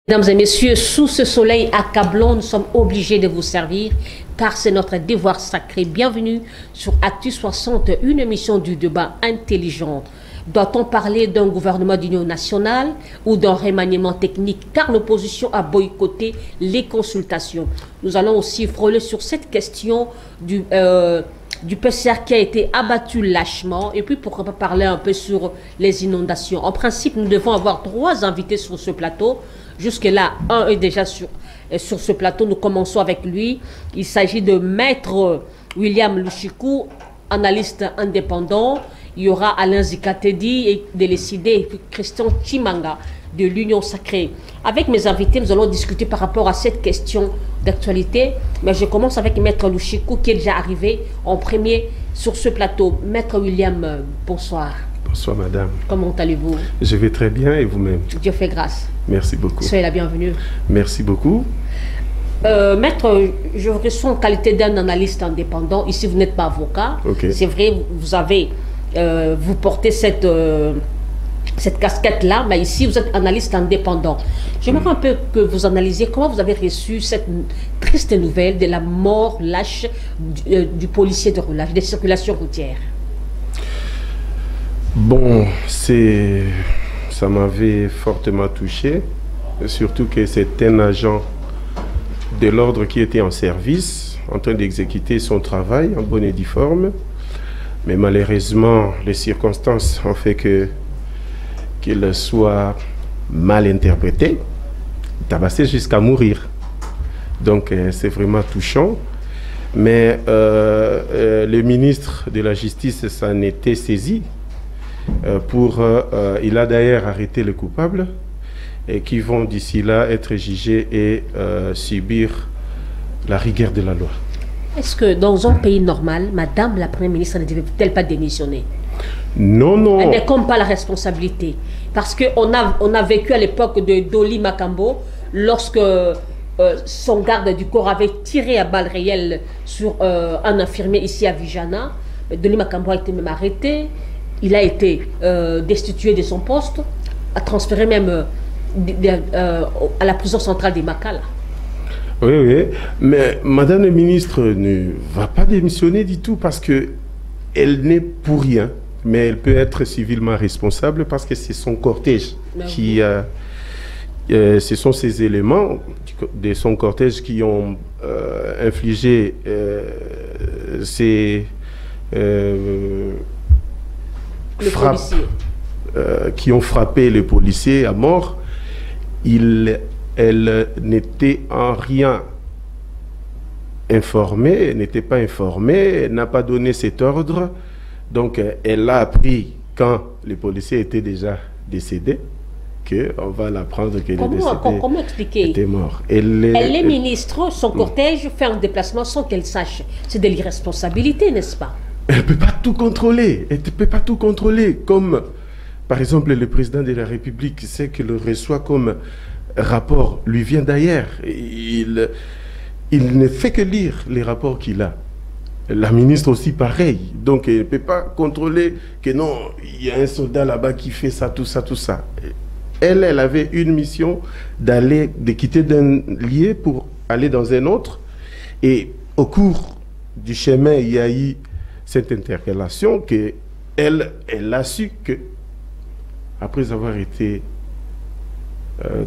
Mesdames et messieurs, sous ce soleil accablant, nous sommes obligés de vous servir car c'est notre devoir sacré. Bienvenue sur Actu 60, une émission du débat intelligent. Doit-on parler d'un gouvernement d'union nationale ou d'un remaniement technique car l'opposition a boycotté les consultations? Nous allons aussi frôler sur cette question du PCR qui a été abattu lâchement et puis pourquoi pas parler un peu sur les inondations. En principe, nous devons avoir 3 invités sur ce plateau. Jusque-là, un est déjà sur ce plateau. Nous commençons avec lui. Il s'agit de Maître William Lushiku, analyste indépendant. Il y aura Alain Zikatedi et Délécidé et puis Christian Chimanga de l'Union Sacrée. Avec mes invités, nous allons discuter par rapport à cette question d'actualité. Mais je commence avec Maître Lushiku qui est déjà arrivé en premier sur ce plateau. Maître William, bonsoir. Bonsoir madame. Comment allez-vous? Je vais très bien et vous-même? Dieu fait grâce. Merci beaucoup. Soyez la bienvenue. Merci beaucoup. Maître, je vous reçois en qualité d'un analyste indépendant. Ici, vous n'êtes pas avocat. Okay. C'est vrai, vous portez cette casquette-là, mais ici, vous êtes analyste indépendant. J'aimerais un peu que vous analysiez comment vous avez reçu cette triste nouvelle de la mort lâche du policier de roulage, des circulations routières. Bon, ça m'avait fortement touché, surtout que c'est un agent de l'ordre qui était en service, en train d'exécuter son travail en bonne et due forme. Mais malheureusement, les circonstances ont fait qu'il soit mal interprété, tabassé jusqu'à mourir. Donc c'est vraiment touchant. Mais le ministre de la Justice s'en était saisi. Il a d'ailleurs arrêté les coupables et qui vont d'ici là être jugés et subir la rigueur de la loi. Est-ce que dans un pays normal, Madame la Première ministre ne devait-elle pas démissionner? Non, non. Elle n'incombre pas la responsabilité. Parce qu'on a vécu à l'époque de Dolly Makambo, lorsque son garde du corps avait tiré à balles réelles sur un infirmier ici à Vijana. Dolly Makambo a été même arrêté. Il a été destitué de son poste, a transféré même à la prison centrale de Makala. Oui, oui. Mais Madame la ministre ne va pas démissionner du tout parce qu'elle n'est pour rien. Mais elle peut être civilement responsable parce que c'est son cortège qui... ce sont ces éléments de son cortège qui ont infligé ces... qui ont frappé les policiers à mort. Elle n'était en rien informée, n'était pas informée, n'a pas donné cet ordre. Donc elle l'a appris quand les policiers étaient déjà décédés, qu'on va l'apprendre qu'elle est décédée. Comment expliquer? Était mort. Elle est ministre, son cortège fait un déplacement sans qu'elle sache. C'est de l'irresponsabilité, n'est-ce pas? Elle ne peut pas tout contrôler. Elle ne peut pas tout contrôler. Comme, par exemple, le président de la République sait que le reçoit comme rapport lui vient d'ailleurs. Il ne fait que lire les rapports qu'il a. La ministre aussi, pareil. Donc, elle ne peut pas contrôler que non, il y a un soldat là-bas qui fait ça, tout ça, tout ça. Elle avait une mission de quitter d'un lieu pour aller dans un autre. Et au cours du chemin, il y a eu cette interpellation qu'elle a su que, après avoir été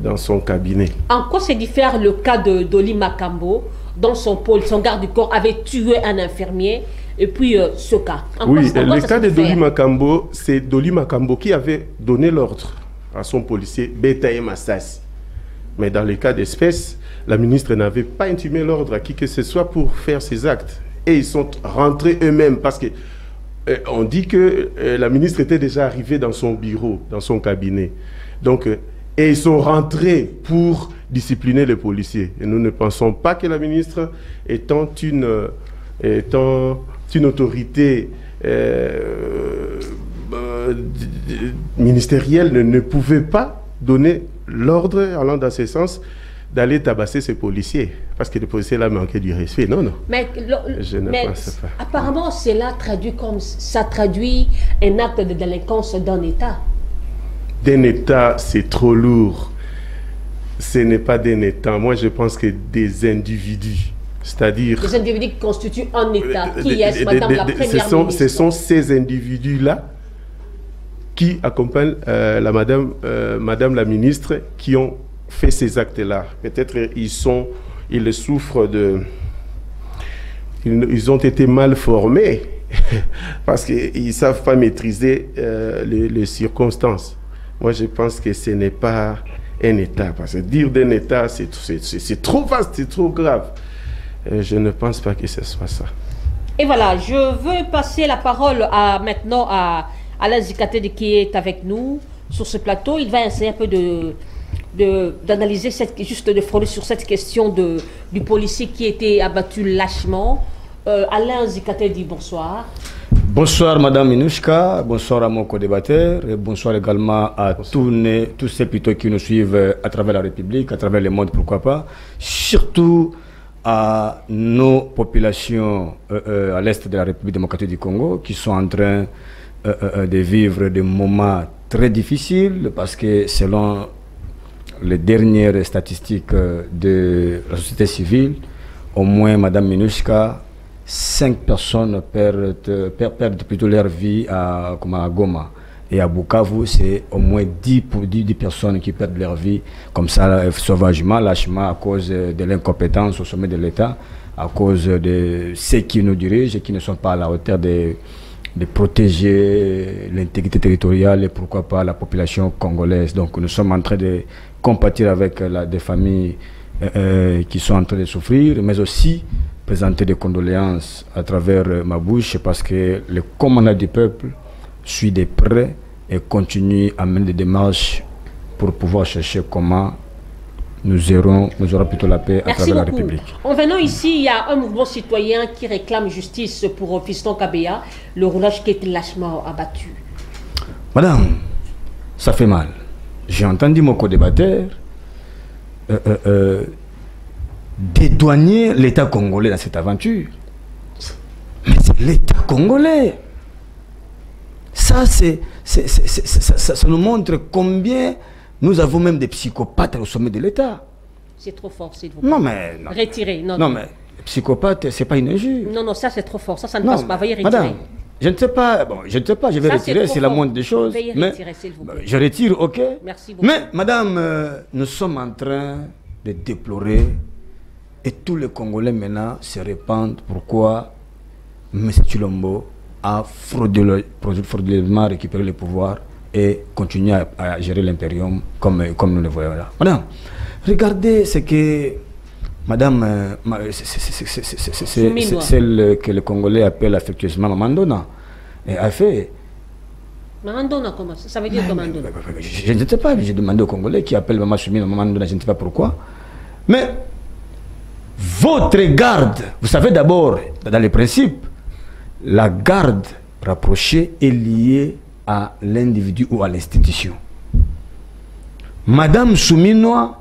dans son cabinet. En quoi se diffère le cas de Dolly Makambo, dont son garde du corps avait tué un infirmier, et puis ce cas? Oui, le cas de Dolly Makambo, c'est Dolly Makambo qui avait donné l'ordre à son policier Betaye Massassi. Mais dans le cas d'espèce, la ministre n'avait pas intimé l'ordre à qui que ce soit pour faire ses actes. Et ils sont rentrés eux-mêmes parce que on dit que la ministre était déjà arrivée dans son bureau, dans son cabinet. Donc, et ils sont rentrés pour discipliner les policiers. Et nous ne pensons pas que la ministre, étant une autorité ministérielle, ne pouvait pas donner l'ordre allant dans ce sens d'aller tabasser ces policiers, parce que les policiers là manquaient du respect. Non, non. Je ne pense pas. Apparemment, cela traduit un acte de délinquance d'un État. D'un État, c'est trop lourd. ce n'est pas d'un État. Moi, je pense que des individus. C'est-à-dire... Des individus qui constituent un État. Qui est Madame la Première ministre? Ce sont ces individus-là qui accompagnent Madame la ministre qui ont fait ces actes-là. Peut-être ils souffrent de... Ils ont été mal formés parce qu'ils ne savent pas maîtriser les circonstances. Moi, je pense que ce n'est pas un État. Parce que dire d'un État, c'est trop vaste, c'est trop grave. Je ne pense pas que ce soit ça. Et voilà, je veux passer la parole maintenant à Alain Zikated qui est avec nous sur ce plateau. Il va essayer un peu d'analyser, juste de frôler sur cette question du policier qui a été abattu lâchement. Alain Zikated dit bonsoir. Bonsoir Madame Minouchka, bonsoir à mon co-débatteur et bonsoir également à tous ces plutôt qui nous suivent à travers la République, à travers le monde, pourquoi pas. Surtout à nos populations à l'est de la République démocratique du Congo qui sont en train de vivre des moments très difficiles parce que selon les dernières statistiques de la société civile, au moins Madame Minouchka, 5 personnes perdent plutôt leur vie à Goma. Et à Bukavu, c'est au moins 10 personnes qui perdent leur vie, comme ça, sauvagement, lâchement, à cause de l'incompétence au sommet de l'État, à cause de ceux qui nous dirigent et qui ne sont pas à la hauteur de protéger l'intégrité territoriale et pourquoi pas la population congolaise. Donc nous sommes en train de compatir avec des familles qui sont en train de souffrir, mais aussi présenter des condoléances à travers ma bouche parce que le commandant du peuple suit de près et continue à mener des démarches pour pouvoir chercher comment nous aurons plutôt la paix à travers la République. En venant ici, il y a un mouvement citoyen qui réclame justice pour Fiston Kabea, le roulage qui est lâchement abattu. Madame, ça fait mal. J'ai entendu mon co-débatteur dédouaner l'État congolais dans cette aventure. Mais c'est l'État congolais. Ça nous montre combien nous avons même des psychopathes au sommet de l'État. C'est trop fort, s'il vous plaît. Non, mais... Non. Retirez. Non, mais psychopathe, c'est pas une injure. Non, ça c'est trop fort. Ça ne passe pas. Veuillez retirer. Madame, je ne sais pas. Bon, je ne sais pas. Je vais retirer, c'est la moindre des choses. Veuillez retirer, s'il vous plaît. Je retire, ok. Merci beaucoup. Mais, madame, nous sommes en train de déplorer et tous les Congolais maintenant se répandent pourquoi M. Tshilombo a frauduleusement récupéré le pouvoir et continue à gérer l'impérium comme nous le voyons là. Madame, regardez ce que Madame, c'est celle que les Congolais appellent affectueusement Mamandona a fait. Mamandona, comment ça veut dire Mamandona? Je ne sais pas, j'ai demandé aux Congolais qui appellent Maman Soumine Mamandona, je ne sais pas pourquoi. Mais votre garde, vous savez d'abord, dans les principes, la garde rapprochée est liée à l'individu ou à l'institution. Madame Souminois,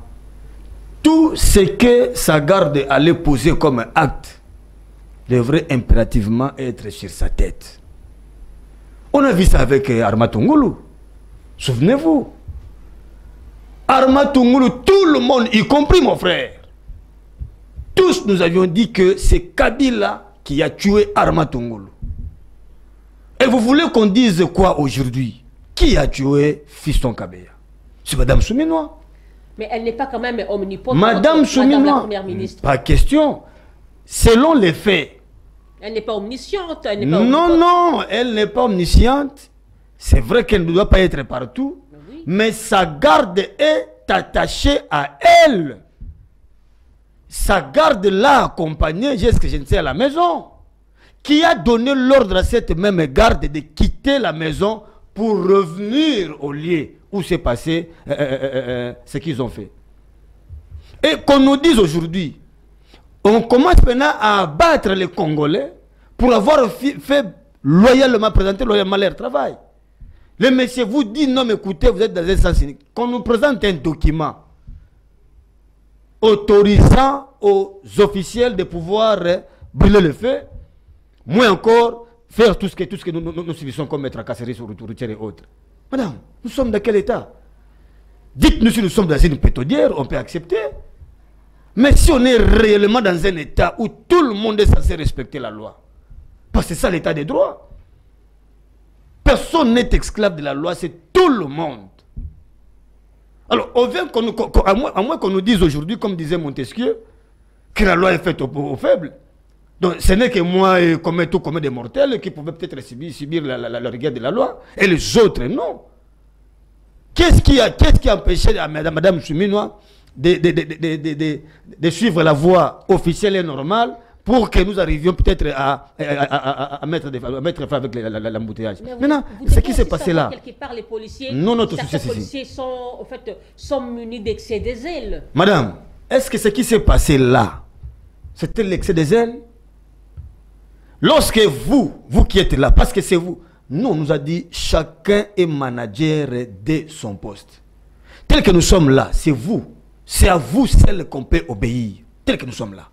tout ce que sa garde allait poser comme acte devrait impérativement être sur sa tête. On a vu ça avec Arma Tungulu. Souvenez-vous. Arma Tungulu, tout le monde, y compris mon frère, tous nous avions dit que c'est Kabila qui a tué Arma Tungulu. Et vous voulez qu'on dise quoi aujourd'hui? Qui a tué Fiston Kabea? C'est Madame Souminois. Mais elle n'est pas quand même omnipotente. Madame Souminois, Madame la Première ministre. Pas question. Selon les faits. Elle n'est pas omnisciente. Non, elle n'est pas omnisciente. C'est vrai qu'elle ne doit pas être partout. Oui. Mais sa garde est attachée à elle. Sa garde l'a accompagnée jusqu'à je ne sais à la maison. Qui a donné l'ordre à cette même garde de quitter la maison pour revenir au lieu où s'est passé ce qu'ils ont fait. Et qu'on nous dise aujourd'hui, on commence maintenant à abattre les Congolais pour avoir fait loyalement, présenter loyalement leur travail. Le monsieur vous dit non, mais écoutez, vous êtes dans un sens unique. Qu'on nous présente un document autorisant aux officiels de pouvoir brûler le feu, moins encore faire tout ce que nous subissons comme tracasseries sur routière et autres. Madame, nous sommes dans quel état? Dites-nous si nous sommes dans une pétodière, on peut accepter. Mais si on est réellement dans un état où tout le monde est censé respecter la loi, parce que c'est ça l'état des droits. Personne n'est esclave de la loi, c'est tout le monde. Alors, on vient à moins qu'on nous dise aujourd'hui, comme disait Montesquieu, que la loi est faite aux faibles. Donc, ce n'est que moi, comme des mortels, qui pouvaient peut-être subir la rigueur de la loi, et les autres, non. Qu'est-ce qui a empêché Madame Souminois de suivre la voie officielle et normale pour que nous arrivions peut-être à mettre fin avec l'embouteillage. Maintenant, ce qui s'est passé là. Quelque part, les policiers, certains policiers sont munis d'excès des ailes. Madame, est-ce que ce qui s'est passé là, c'était l'excès des ailes? Lorsque vous qui êtes là, parce que c'est vous, nous, on nous a dit chacun est manager de son poste. Tel que nous sommes là, c'est vous. C'est à vous seul qu'on peut obéir. Tel que nous sommes là.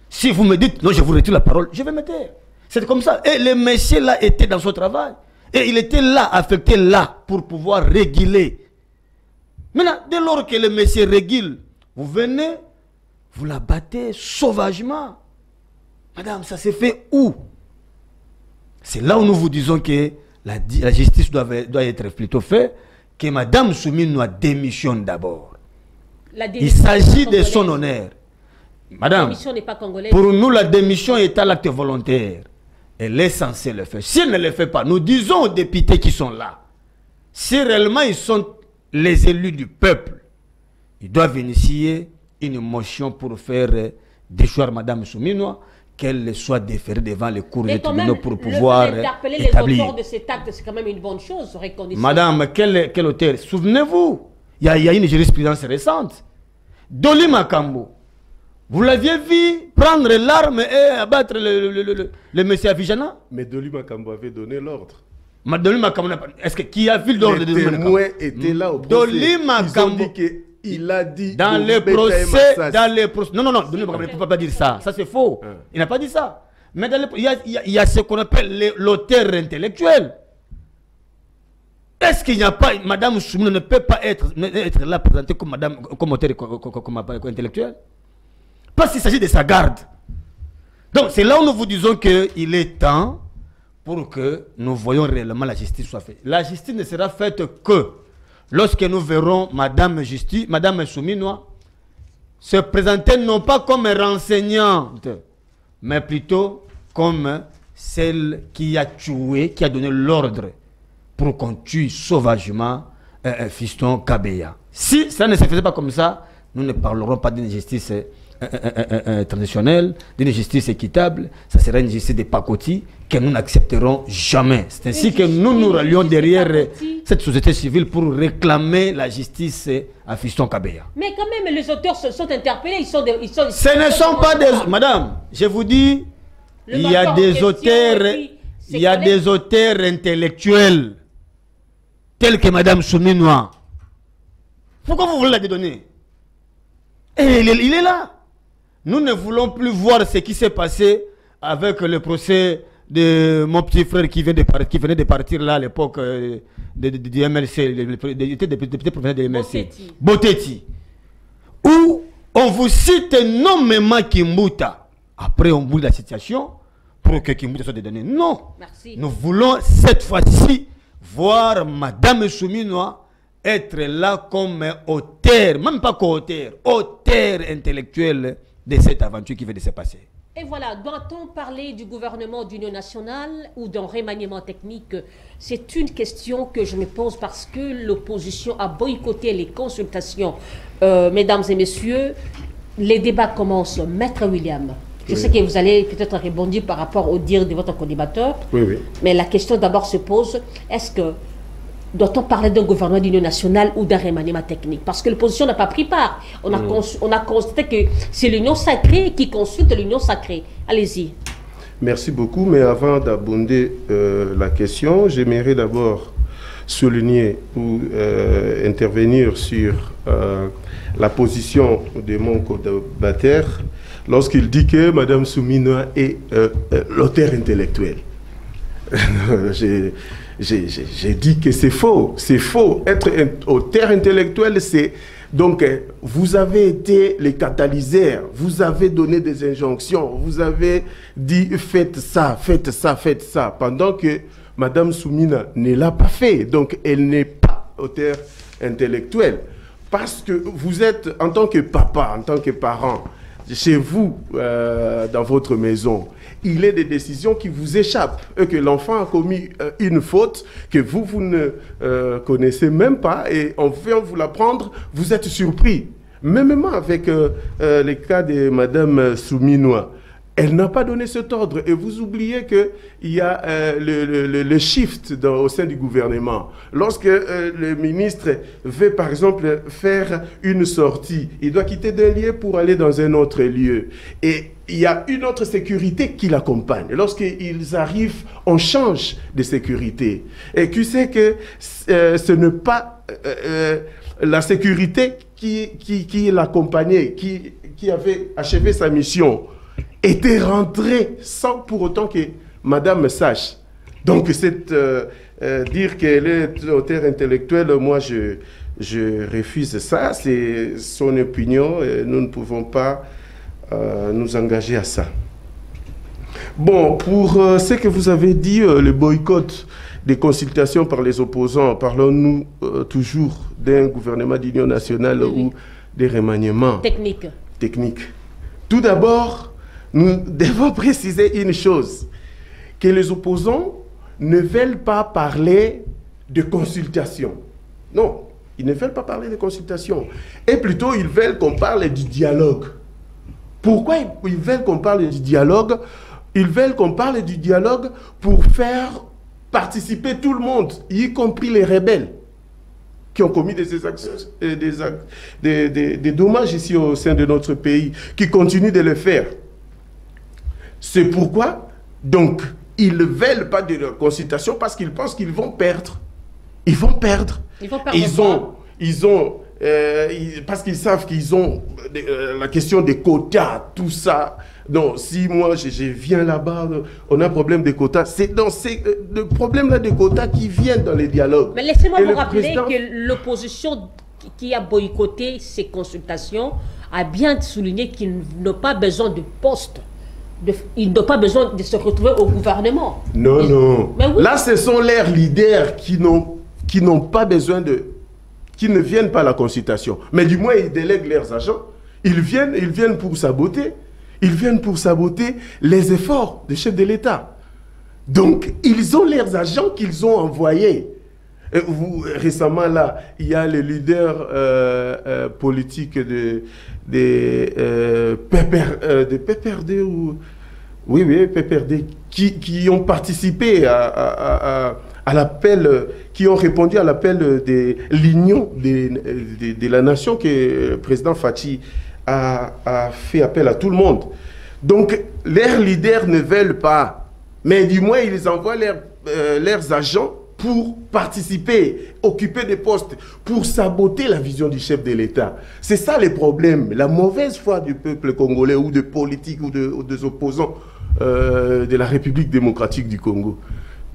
Si vous me dites, non, je vous retire la parole, je vais me taire. C'est comme ça. Et le monsieur là était dans son travail. Et il était là, affecté là, pour pouvoir réguler. Maintenant, dès lors que le monsieur régule, vous venez, vous la battez sauvagement. Madame, ça s'est fait où? C'est là où nous vous disons que la justice doit être plutôt faite, que Madame Souminois démissionne d'abord. Il s'agit de son honneur. Madame, pour nous, la démission est un acte volontaire. Elle est censée le faire. Si elle ne le fait pas, nous disons aux députés qui sont là, si réellement ils sont les élus du peuple, ils doivent initier une motion pour faire déchoir Madame Souminois, qu'elle soit déférée devant les cours des tribunaux pour pouvoir interpeller établir. Les auteurs de cet acte, c'est quand même une bonne chose. Madame, quel auteur? Souvenez-vous, il y a une jurisprudence récente. Doli Makambo, vous l'aviez vu prendre l'arme et abattre le monsieur Avijana? Mais Doli Makambo avait donné l'ordre. Doli Makambo, est-ce que qui a vu l'ordre de Doli Makambo? Les témoins étaient là au procès. Doli Makambo. Il a dit dans les procès, non, Doli Makambo ne peut pas dire ça. Ça c'est faux. Il n'a pas dit ça. Mais il y a ce qu'on appelle l'auteur intellectuel. Est-ce qu'il n'y a pas, Madame Souminois ne peut pas être là présentée comme auteur comme intellectuel? Parce qu'il s'agit de sa garde. Donc c'est là où nous vous disons qu'il est temps pour que nous voyons réellement la justice soit faite. La justice ne sera faite que lorsque nous verrons Madame Souminois se présenter non pas comme renseignante, mais plutôt comme celle qui a tué, qui a donné l'ordre pour qu'on tue sauvagement fiston Kabeya. Si ça ne se faisait pas comme ça, nous ne parlerons pas d'une justice traditionnelle, d'une justice équitable. Ça serait une justice de pacotille que nous n'accepterons jamais. C'est ainsi que nous rallions derrière cette société civile pour réclamer la justice à fiston Kabeya. Mais quand même, les auteurs se sont interpellés. Ce ne sont pas des... Madame, je vous dis, il y a des auteurs intellectuels tels que Madame Souminois. Pourquoi vous voulez la dédonner? Et il est là. Nous ne voulons plus voir ce qui s'est passé avec le procès de mon petit frère qui venait de partir là à l'époque du MLC, il était député provincial de MLC, Botetti, où on vous cite nommément Kimbuta. Après on boule la situation pour que Kimbuta soit dédonné. Non. Merci. Nous voulons cette fois-ci voir Madame Souminois être là comme auteur, même pas co-auteur, auteur intellectuel de cette aventure qui vient de se passer. Et voilà, doit-on parler du gouvernement d'union nationale ou d'un remaniement technique? C'est une question que je me pose parce que l'opposition a boycotté les consultations. Mesdames et messieurs, les débats commencent. Maître William, je sais que vous allez peut-être répondre par rapport au dire de votre co-débatteur. Oui. Mais la question d'abord se pose, est-ce que doit-on parler d'un gouvernement d'union nationale ou d'un remaniement technique? Parce que l'opposition n'a pas pris part. On a constaté que c'est l'union sacrée qui consulte l'union sacrée. Allez-y. Merci beaucoup. Mais avant d'abonder la question, j'aimerais d'abord souligner ou intervenir sur la position de mon co-débatteur lorsqu'il dit que Mme Souminois est l'auteur intellectuel. J'ai dit que c'est faux. C'est faux. Être auteur intellectuel, c'est... Donc, vous avez été les catalyseurs, vous avez donné des injonctions, vous avez dit faites ça, faites ça, faites ça, pendant que Madame Soumina ne l'a pas fait. Donc, elle n'est pas auteur intellectuel. Parce que vous êtes, en tant que papa, en tant que parent, chez vous, dans votre maison, il est des décisions qui vous échappent, et que l'enfant a commis une faute que vous ne connaissez même pas, et on vient vous l'apprendre, vous êtes surpris. Même avec les cas de Madame Souminois, elle n'a pas donné cet ordre, et vous oubliez qu'il y a le shift au sein du gouvernement. Lorsque le ministre veut, par exemple, faire une sortie, il doit quitter d'un lieu pour aller dans un autre lieu. Et il y a une autre sécurité qui l'accompagne. Lorsqu'ils arrivent, on change de sécurité. Et tu sais que ce n'est pas la sécurité qui l'accompagnait, qui avait achevé sa mission, était rentrée sans pour autant que madame sache. Donc, dire qu'elle est auteur intellectuel, moi, je refuse ça. C'est son opinion. Nous ne pouvons pas nous engager à ça. Bon, pour ce que vous avez dit, le boycott des consultations par les opposants, parlons-nous toujours d'un gouvernement d'union nationale ou des remaniements techniques. Tout d'abord, nous devons préciser une chose, que les opposants ne veulent pas parler de consultation. Non, ils ne veulent pas parler de consultation. Et plutôt, ils veulent qu'on parle du dialogue. Pourquoi ils veulent qu'on parle du dialogue? Ils veulent qu'on parle du dialogue pour faire participer tout le monde, y compris les rebelles qui ont commis des dommages ici au sein de notre pays, qui continuent de le faire. C'est pourquoi, donc, ils ne veulent pas de consultation parce qu'ils pensent qu'ils vont perdre. Ils vont perdre. Parce qu'ils savent qu'ils ont la question des quotas, tout ça. Donc, si moi, je viens là-bas, on a un problème de quotas. C'est le problème là des quotas qui viennent dans les dialogues. Mais laissez-moi vous rappeler que l'opposition qui a boycotté ces consultations a bien souligné qu'il n'a pas besoin de poste. Il n'a pas besoin de se retrouver au gouvernement. Non. Mais oui. Là, ce sont leurs leaders qui n'ont pas besoin de... qui ne viennent pas à la consultation. Mais du moins, ils délèguent leurs agents. Ils viennent pour saboter. Ils viennent pour saboter les efforts des chefs de l'État. Donc, ils ont leurs agents qu'ils ont envoyés. Récemment, là, il y a les leaders politiques de PPRD ou... Oui, PPRD, qui ont participé à l'appel, qui ont répondu à l'appel de l'union de la nation que le président Fathi a fait appel à tout le monde. Donc, leurs leaders ne veulent pas, mais du moins, ils envoient leurs agents pour participer, occuper des postes, pour saboter la vision du chef de l'État. C'est ça le problème, la mauvaise foi du peuple congolais ou de politiques ou des opposants de la République démocratique du Congo.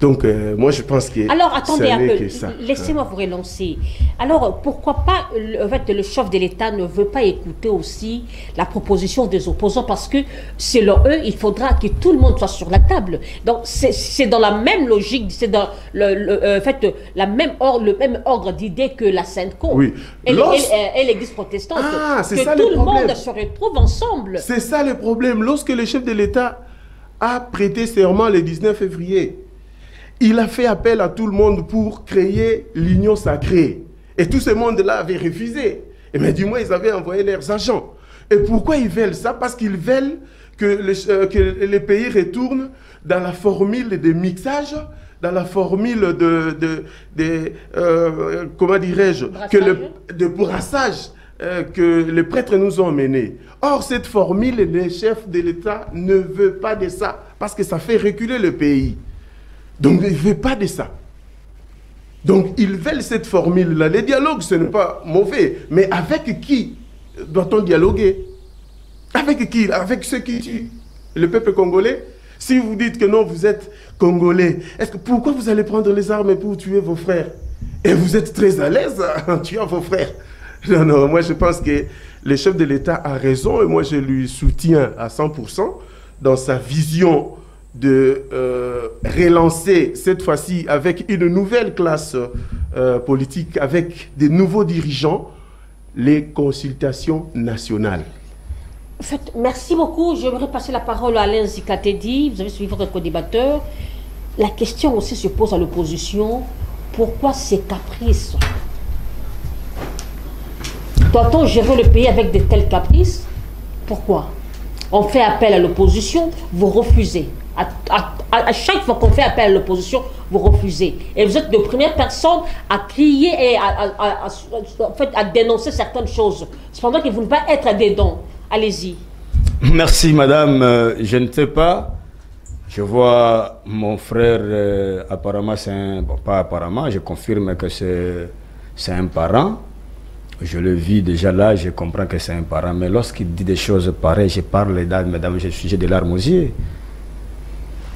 Donc, moi, je pense que... Alors, attendez un peu, laissez-moi vous relancer. Alors, pourquoi pas, en fait, le chef de l'État ne veut pas écouter aussi la proposition des opposants parce que, selon eux, il faudra que tout le monde soit sur la table. Donc, c'est dans la même logique, c'est dans en fait, le même ordre d'idées que la Sainte-Côte et l'Église protestante. Que tout le monde se retrouve ensemble. C'est ça le problème. Lorsque le chef de l'État a prêté serment le 19 février, il a fait appel à tout le monde pour créer l'union sacrée. Et tout ce monde-là avait refusé. Et bien, du moins, ils avaient envoyé leurs agents. Et pourquoi ils veulent ça? Parce qu'ils veulent que les pays retournent dans la formule de mixage, dans la formule comment dirais-je, de brassage que les prêtres nous ont mené. Or, cette formule, les chefs de l'État ne veulent pas de ça, parce que ça fait reculer le pays. Donc, ils ne veulent pas de ça. Donc, ils veulent cette formule-là. Les dialogues, ce n'est pas mauvais. Mais avec qui doit-on dialoguer? Avec qui? Avec ceux qui tuent le peuple congolais? Si vous dites que non, vous êtes Congolais, pourquoi vous allez prendre les armes pour tuer vos frères? Et vous êtes très à l'aise en tuant vos frères. Non, non, moi je pense que le chef de l'État a raison et moi je lui soutiens à 100% dans sa vision de relancer cette fois-ci avec une nouvelle classe politique, avec des nouveaux dirigeants, les consultations nationales. En fait, merci beaucoup. J'aimerais passer la parole à Alain Zikatedi. Vous avez suivi votre co-débatteur. La question aussi se pose à l'opposition. Pourquoi ces caprices? Doit-on gérer le pays avec de tels caprices? Pourquoi? On fait appel à l'opposition, vous refusez. À chaque fois qu'on fait appel à l'opposition, vous refusez. Et vous êtes de première personne à crier et en fait, à dénoncer certaines choses. Cependant que vous ne pouvez pas être dedans. Allez-y. Merci madame. Je ne sais pas. Je vois mon frère, apparemment c'est un... Bon, pas apparemment, je confirme que c'est un parent. Je le vis déjà là, je comprends que c'est un parent. Mais lorsqu'il dit des choses pareilles, je parle d'âme, madame, j'ai des larmes aux yeux.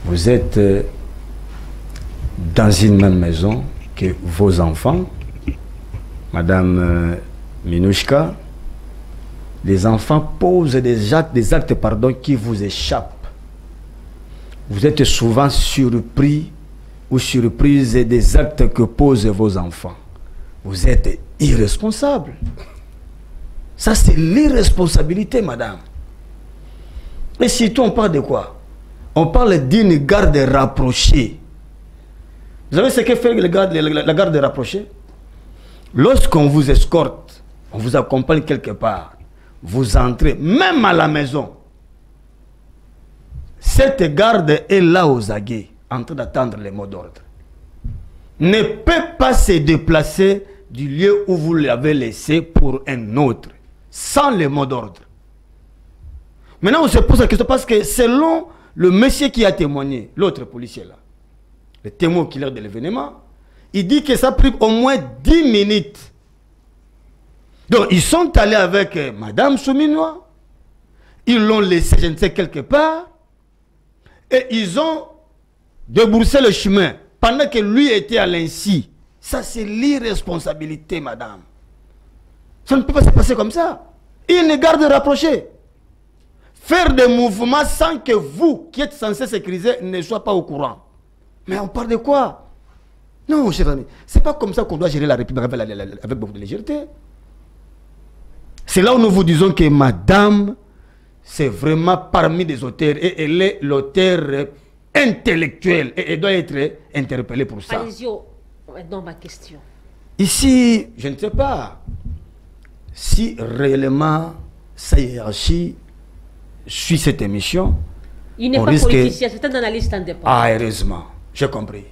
Vous êtes dans une même maison que vos enfants, madame Minouchka. Les enfants posent des actes qui vous échappent. Vous êtes souvent surpris ou surprise des actes que posent vos enfants. Vous êtes irresponsable. Ça, c'est l'irresponsabilité, madame. Et surtout, on parle de quoi? On parle d'une garde rapprochée. Vous savez ce que fait la garde rapprochée? Lorsqu'on vous escorte, on vous accompagne quelque part, vous entrez, même à la maison. Cette garde est là aux aguets, en train d'attendre les mots d'ordre. Ne peut pas se déplacer du lieu où vous l'avez laissé pour un autre, sans les mots d'ordre. Maintenant, on se pose la question parce que selon le monsieur qui a témoigné, l'autre policier là, le témoin qui est de l'événement, il dit que ça a pris au moins 10 minutes. Donc, ils sont allés avec Madame Souminois, ils l'ont laissé, je ne sais, quelque part, et ils ont déboursé le chemin pendant que lui était à l'insi. Ça, c'est l'irresponsabilité, madame. Ça ne peut pas se passer comme ça. Une garde rapprochée. Faire des mouvements sans que vous, qui êtes censé sécuriser, ne soyez pas au courant. Mais on parle de quoi? Non, cher ami, c'est pas comme ça qu'on doit gérer la République avec beaucoup de légèreté. C'est là où nous vous disons que madame, c'est vraiment parmi des auteurs, et elle est l'auteur intellectuel, et elle doit être interpellée pour ça. Allez-y, maintenant ma question. Ici, je ne sais pas si réellement sa hiérarchie suit cette émission. Il n'est pas politicien, c'est un analyste indépendant. Ah, heureusement, j'ai compris.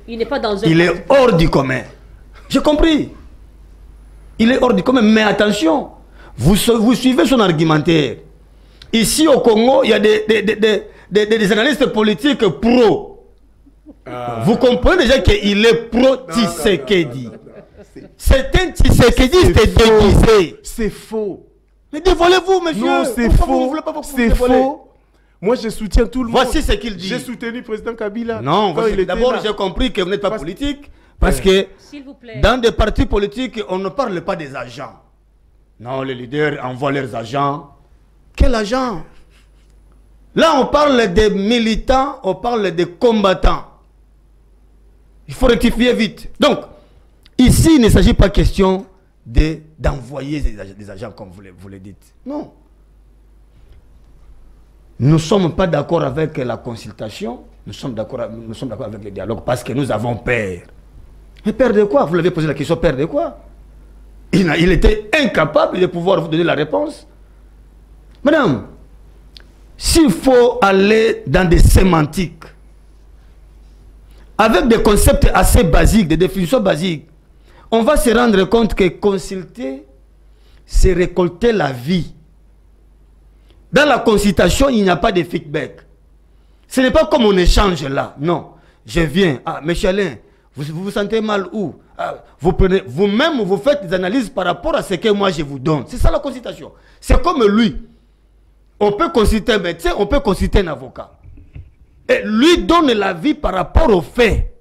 Il n'est pas dans un... Il est hors du commun. J'ai compris. Il est hors du commun, mais attention, vous suivez son argumentaire. Ici au Congo, il y a des analystes politiques pro. Vous comprenez déjà qu'il est pro-Tshisekedi. C'est un Tshisekedi déguisé. C'est faux. Mais dévoilez-vous, monsieur. Non, c'est faux. C'est faux. Moi, je soutiens tout le monde. Voici ce qu'il dit. J'ai soutenu le président Kabila. Non, d'abord, j'ai compris que vous n'êtes pas politique. Parce que dans des partis politiques, on ne parle pas des agents. Non, les leaders envoient leurs agents. Quel agent? Là, on parle des militants, on parle des combattants. Il faut rectifier vite. Donc, ici, il ne s'agit pas question d'envoyer des agents comme vous le dites. Non. Nous ne sommes pas d'accord avec la consultation, nous sommes d'accord avec le dialogue parce que nous avons peur. Mais peur de quoi? Vous l'avez posé la question, peur de quoi? Il était incapable de pouvoir vous donner la réponse. Madame, s'il faut aller dans des sémantiques, avec des concepts assez basiques, des définitions basiques, on va se rendre compte que consulter, c'est récolter la vie. Dans la consultation, il n'y a pas de feedback. Ce n'est pas comme on échange là. Non. Je viens. Ah, monsieur Alain, vous vous sentez mal où? Ah, vous prenez, vous-même, vous faites des analyses par rapport à ce que moi je vous donne. C'est ça la consultation. C'est comme lui. On peut consulter un médecin, on peut consulter un avocat. Et lui donne l'avis par rapport aux faits.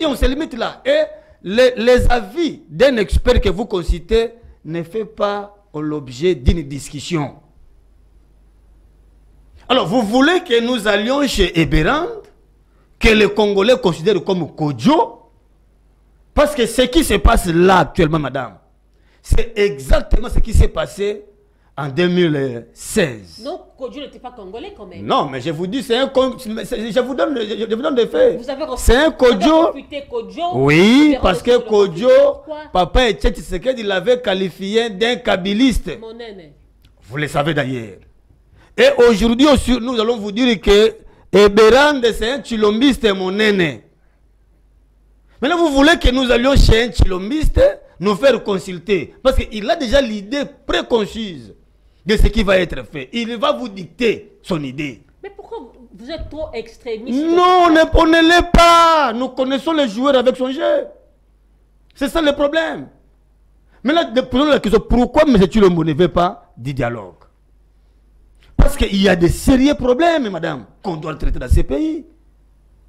Et on se limite là. Et les avis d'un expert que vous consultez ne fait pas l'objet d'une discussion. Alors, vous voulez que nous allions chez Eberand, que les Congolais considèrent comme Kodjo? Parce que ce qui se passe là actuellement, madame, c'est exactement ce qui s'est passé en 2016. Non, Kodjo n'était pas congolais quand même. Non, mais je vous dis, je vous donne des faits. C'est un Kodjo. Oui, parce que Kodjo, Papa Etienne Tshisekedi, il l'avait qualifié d'un kabiliste. Vous le savez d'ailleurs. Et aujourd'hui, nous allons vous dire que Eberand, c'est un chilombiste, mon aîné. Maintenant, vous voulez que nous allions chez un chilombiste nous faire consulter. Parce qu'il a déjà l'idée préconçue de ce qui va être fait. Il va vous dicter son idée. Mais pourquoi vous êtes trop extrémiste? Non, on ne l'est pas. Nous connaissons les joueurs avec son jeu. C'est ça le problème. Maintenant, posons la question, pourquoi M. Tshilombo ne veut pas du dialogue? Parce qu'il y a des sérieux problèmes, madame, qu'on doit traiter dans ces pays.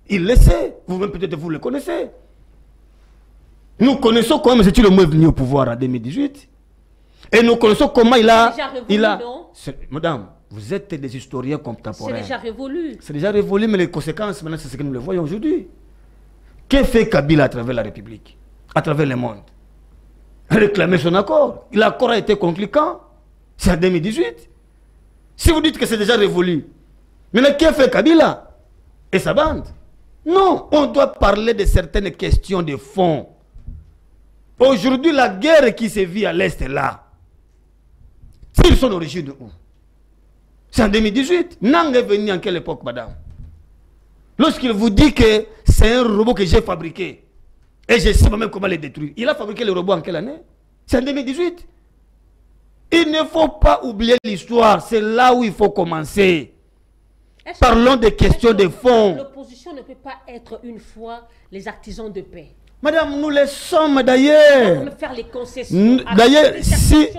Il le sait. Vous-même, peut-être, vous le connaissez. Nous connaissons comment M. Tshilombo est venu au pouvoir en 2018. Et nous connaissons comment il a... Madame, vous êtes des historiens contemporains. C'est déjà révolu. C'est déjà révolu, mais les conséquences, maintenant, c'est ce que nous le voyons aujourd'hui. Qu'est-ce que fait Kabila à travers la République, à travers le monde? Réclamer son accord. L'accord a été conclu quand? C'est en 2018. Si vous dites que c'est déjà révolu, maintenant, qu'est-ce que fait Kabila et sa bande? Non, on doit parler de certaines questions de fond. Aujourd'hui, la guerre qui se vit à l'Est est là. S'ils sont d'origine de où? C'est en 2018. Nang est venu en quelle époque, madame? Lorsqu'il vous dit que c'est un robot que j'ai fabriqué, et je sais même comment le détruire. Il a fabriqué le robot en quelle année? C'est en 2018. Il ne faut pas oublier l'histoire. C'est là où il faut commencer. Parlons des questions de fond. L'opposition ne peut pas être une fois les artisans de paix. Madame, nous le sommes d'ailleurs. Faire les concessions. D'ailleurs, si.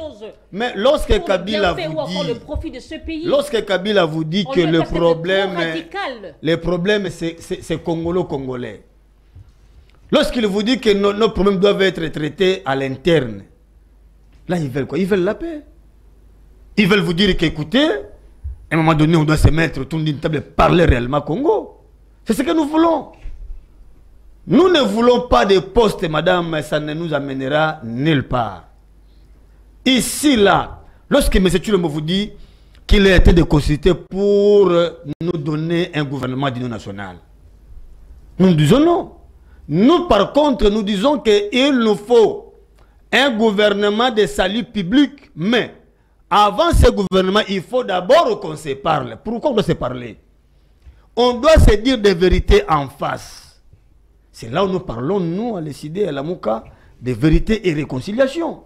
Mais lorsque Kabila vous dit. Le profit de ce pays, lorsque Kabila vous dit que le problème, c'est congolo-congolais. Lorsqu'il vous dit que nos problèmes doivent être traités à l'interne, là, ils veulent quoi? Ils veulent la paix. Ils veulent vous dire qu'écoutez, à un moment donné, on doit se mettre autour d'une table et parler réellement Congo. C'est ce que nous voulons. Nous ne voulons pas de postes, madame, mais ça ne nous amènera nulle part. Ici, là, lorsque M. Tshilombo vous dit qu'il a été de consulter pour nous donner un gouvernement d'union nationale, nous disons non. Nous, par contre, nous disons qu'il nous faut un gouvernement de salut public, mais avant ce gouvernement, il faut d'abord qu'on se parle. Pourquoi on doit se parler? On doit se dire des vérités en face. C'est là où nous parlons, nous, à l'ECD, à la Mouka, de vérité et réconciliation.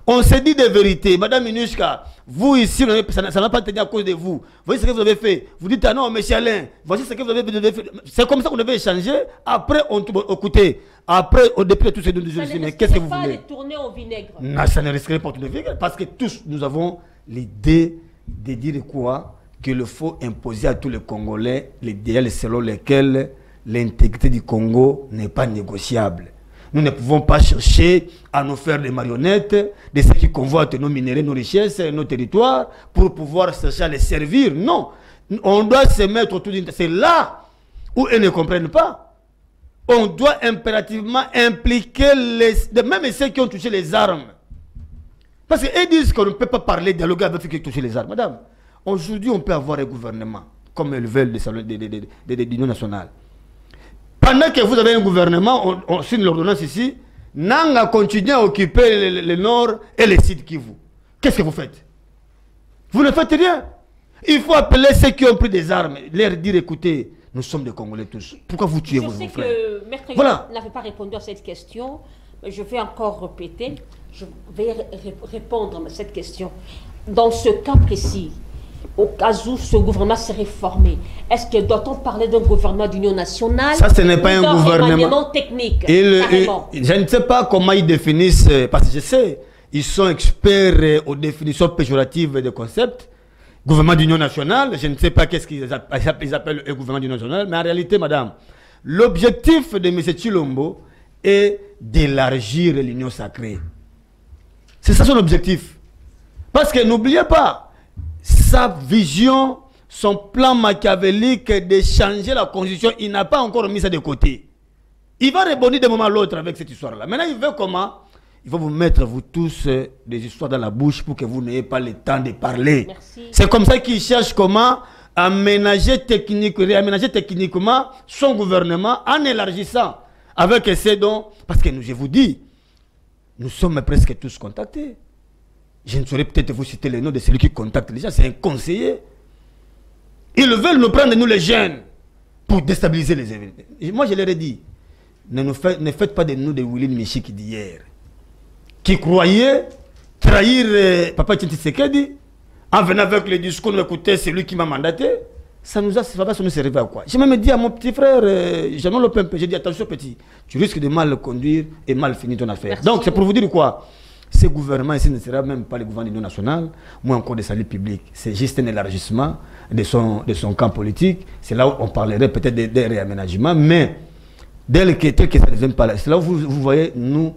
On se dit des vérités. Madame Minushka, vous ici, ça n'a pas tenu à cause de vous. Voyez ce que vous avez fait. Vous dites, ah non, monsieur Alain, voici ce que vous avez fait. C'est comme ça qu'on devait échanger. Après, écoutez, après, depuis tous ces deux jours, mais qu'est-ce que vous voulez? Ça ne risquerait pas de tourner au vinaigre. Non, ça ne risquerait pas de tourner au vinaigre. Parce que tous, nous avons l'idée de dire quoi? Qu'il faut imposer à tous les Congolais l'idéal selon lequel l'intégrité du Congo n'est pas négociable. Nous ne pouvons pas chercher à nous faire des marionnettes de ceux qui convoitent nos minéraux, nos richesses, nos territoires, pour pouvoir chercher à les servir. Non. On doit se mettre autour d'une... C'est là où ils ne comprennent pas. On doit impérativement impliquer même ceux qui ont touché les armes. Parce qu'ils disent qu'on ne peut pas parler, dialoguer avec ceux qui ont touché les armes. Madame, aujourd'hui, on peut avoir un gouvernement, comme ils veulent de l'Union nationale. Pendant que vous avez un gouvernement, on signe l'ordonnance ici, Nanga continue à occuper le nord et le sud Kivu. Qu'est-ce que vous faites? Vous ne faites rien. Il faut appeler ceux qui ont pris des armes, leur dire écoutez, nous sommes des Congolais tous. Pourquoi vous tuez vos frères? Je sais que Maître voilà. N'avait pas répondu à cette question, mais je vais encore répéter. Je vais répondre à cette question. Dans ce cas précis, au cas où ce gouvernement serait formé, est-ce que doit-on parler d'un gouvernement d'union nationale? Ça, ce n'est pas un gouvernement technique. Je ne sais pas comment ils définissent, parce que je sais, ils sont experts aux définitions péjoratives des concepts. gouvernement d'union nationale. Je ne sais pas qu'est-ce qu'ils appellent le gouvernement d'union nationale, mais en réalité, madame, l'objectif de M. Tshilombo est d'élargir l'union sacrée. C'est ça son objectif. Parce que n'oubliez pas, sa vision, son plan machiavélique de changer la constitution, il n'a pas encore mis ça de côté. Il va rebondir d'un moment à l'autre avec cette histoire-là. Maintenant, il veut comment? Il va vous mettre, vous tous, des histoires dans la bouche pour que vous n'ayez pas le temps de parler. C'est comme ça qu'il cherche comment réaménager techniquement son gouvernement en élargissant avec ces dons. Parce que je vous dis, nous sommes presque tous contactés. Je ne saurais peut-être vous citer le nom de celui qui contacte les gens, c'est un conseiller. Ils veulent nous prendre, nous les jeunes, pour déstabiliser les événements. Moi, je leur ai dit, ne faites pas de nous des Willy Michik d'hier, qui croyait trahir Papa Tshisekedi en venant avec le discours, écoutez, c'est lui qui m'a mandaté. Ça va nous servir à quoi? J'ai même dit à mon petit frère, Jean Lopempe, j'ai dit attention petit, tu risques de mal conduire et mal finir ton affaire. Merci. Donc c'est pour vous dire quoi? Ce gouvernement ici ne sera même pas le gouvernement de l'Union nationale, moins encore de salut public. C'est juste un élargissement de son camp politique. C'est là où on parlerait peut-être des réaménagements, mais tel que ça ne devient pas là. C'est là où vous voyez, nous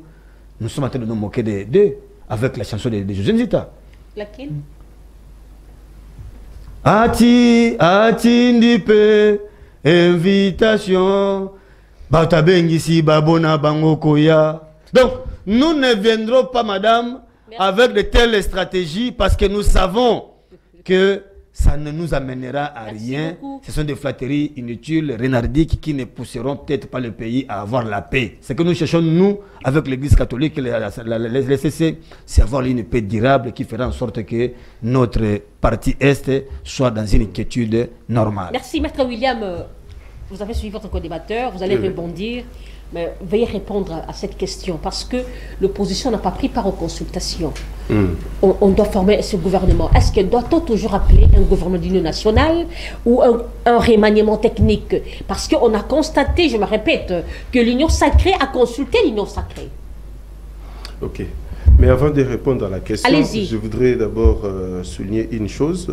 sommes en train de nous moquer d'eux avec la chanson de José Nzita. Laquelle? Ati ndipe invitation batabengisi babona bangokoya. Donc nous ne viendrons pas, madame, avec de telles stratégies parce que nous savons que ça ne nous amènera à rien. Ce sont des flatteries inutiles, renardiques, qui ne pousseront peut-être pas le pays à avoir la paix. Ce que nous cherchons, nous, avec l'Église catholique et les CC, c'est avoir une paix durable qui fera en sorte que notre partie Est soit dans une quiétude normale. Merci, Maître William. Vous avez suivi votre co-débatteur, vous allez rebondir. Mais veuillez répondre à cette question parce que l'opposition n'a pas pris part aux consultations. On doit former ce gouvernement. Est-ce que doit-on toujours appeler un gouvernement d'union nationale ou un remaniement technique? Parce qu'on a constaté, je me répète, que l'union sacrée a consulté l'union sacrée. Ok. Mais avant de répondre à la question, je voudrais d'abord souligner une chose.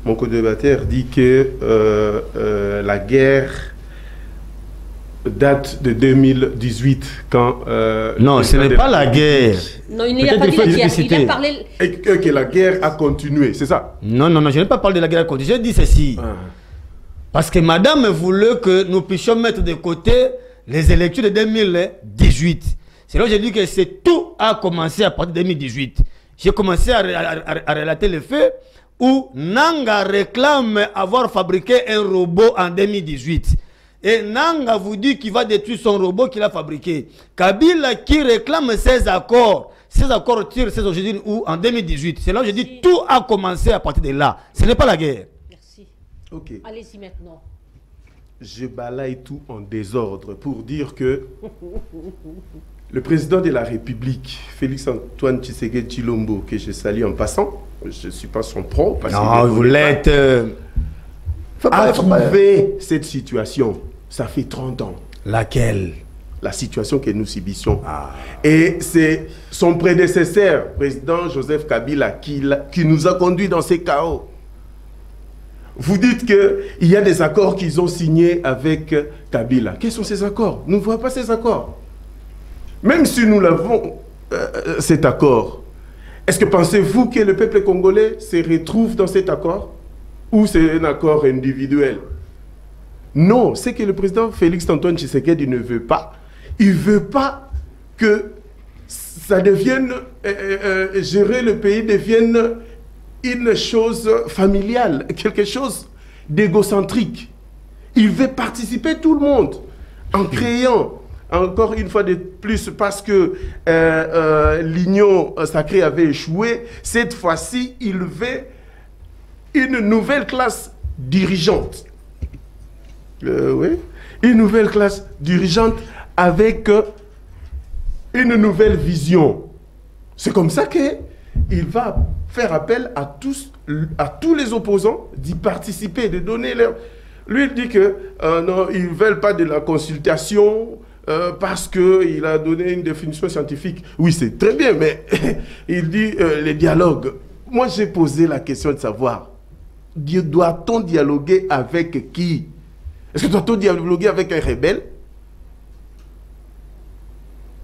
Mon co-débatteur dit que la guerre date de 2018 quand... non, ce n'est pas la guerre. Non, il n'a pas dit la guerre. Il a parlé... Et que la guerre a continué, c'est ça? Non, je n'ai pas parlé de la guerre a continué. J'ai dit ceci. Parce que madame voulait que nous puissions mettre de côté les élections de 2018. C'est là où j'ai dit que tout a commencé à partir de 2018. J'ai commencé à relater les faits où Nanga réclame avoir fabriqué un robot en 2018. Et Nanga vous dit qu'il va détruire son robot qu'il a fabriqué. Kabila qui réclame ses accords tirent ses origines où? En 2018. C'est là où je dis tout a commencé à partir de là. Ce n'est pas la guerre. Merci. Ok. Allez-y maintenant. Je balaye tout en désordre pour dire que le président de la République, Félix-Antoine Tshisekedi Tshilombo, que je salue en passant, je ne suis pas son pro. Parce non, vous l'êtes. A trouvé cette situation. Ça fait 30 ans. Laquelle? La situation que nous subissons. Et c'est son prédécesseur, président Joseph Kabila, qui nous a conduits dans ces chaos. Vous dites qu'il y a des accords qu'ils ont signés avec Kabila. Quels sont ces accords? Nous ne voyons pas ces accords. Même si nous l'avons, cet accord, est-ce que pensez-vous que le peuple congolais se retrouve dans cet accord? Ou c'est un accord individuel? Non, c'est que le président Félix-Antoine Tshisekedi ne veut pas. Il ne veut pas que ça devienne, gérer le pays devienne une chose familiale, quelque chose d'égocentrique. Il veut participer tout le monde en créant, encore une fois de plus, parce que l'union sacrée avait échoué, cette fois-ci, il veut une nouvelle classe dirigeante. Oui, une nouvelle classe dirigeante avec une nouvelle vision. C'est comme ça qu'il va faire appel à tous les opposants d'y participer, de donner leur... Lui, il dit que non, ils ne veulent pas de la consultation parce qu'il a donné une définition scientifique. Oui, c'est très bien, mais il dit les dialogues. Moi, j'ai posé la question de savoir, doit-on dialoguer avec qui? Est-ce que doit-on dialoguer avec un rebelle?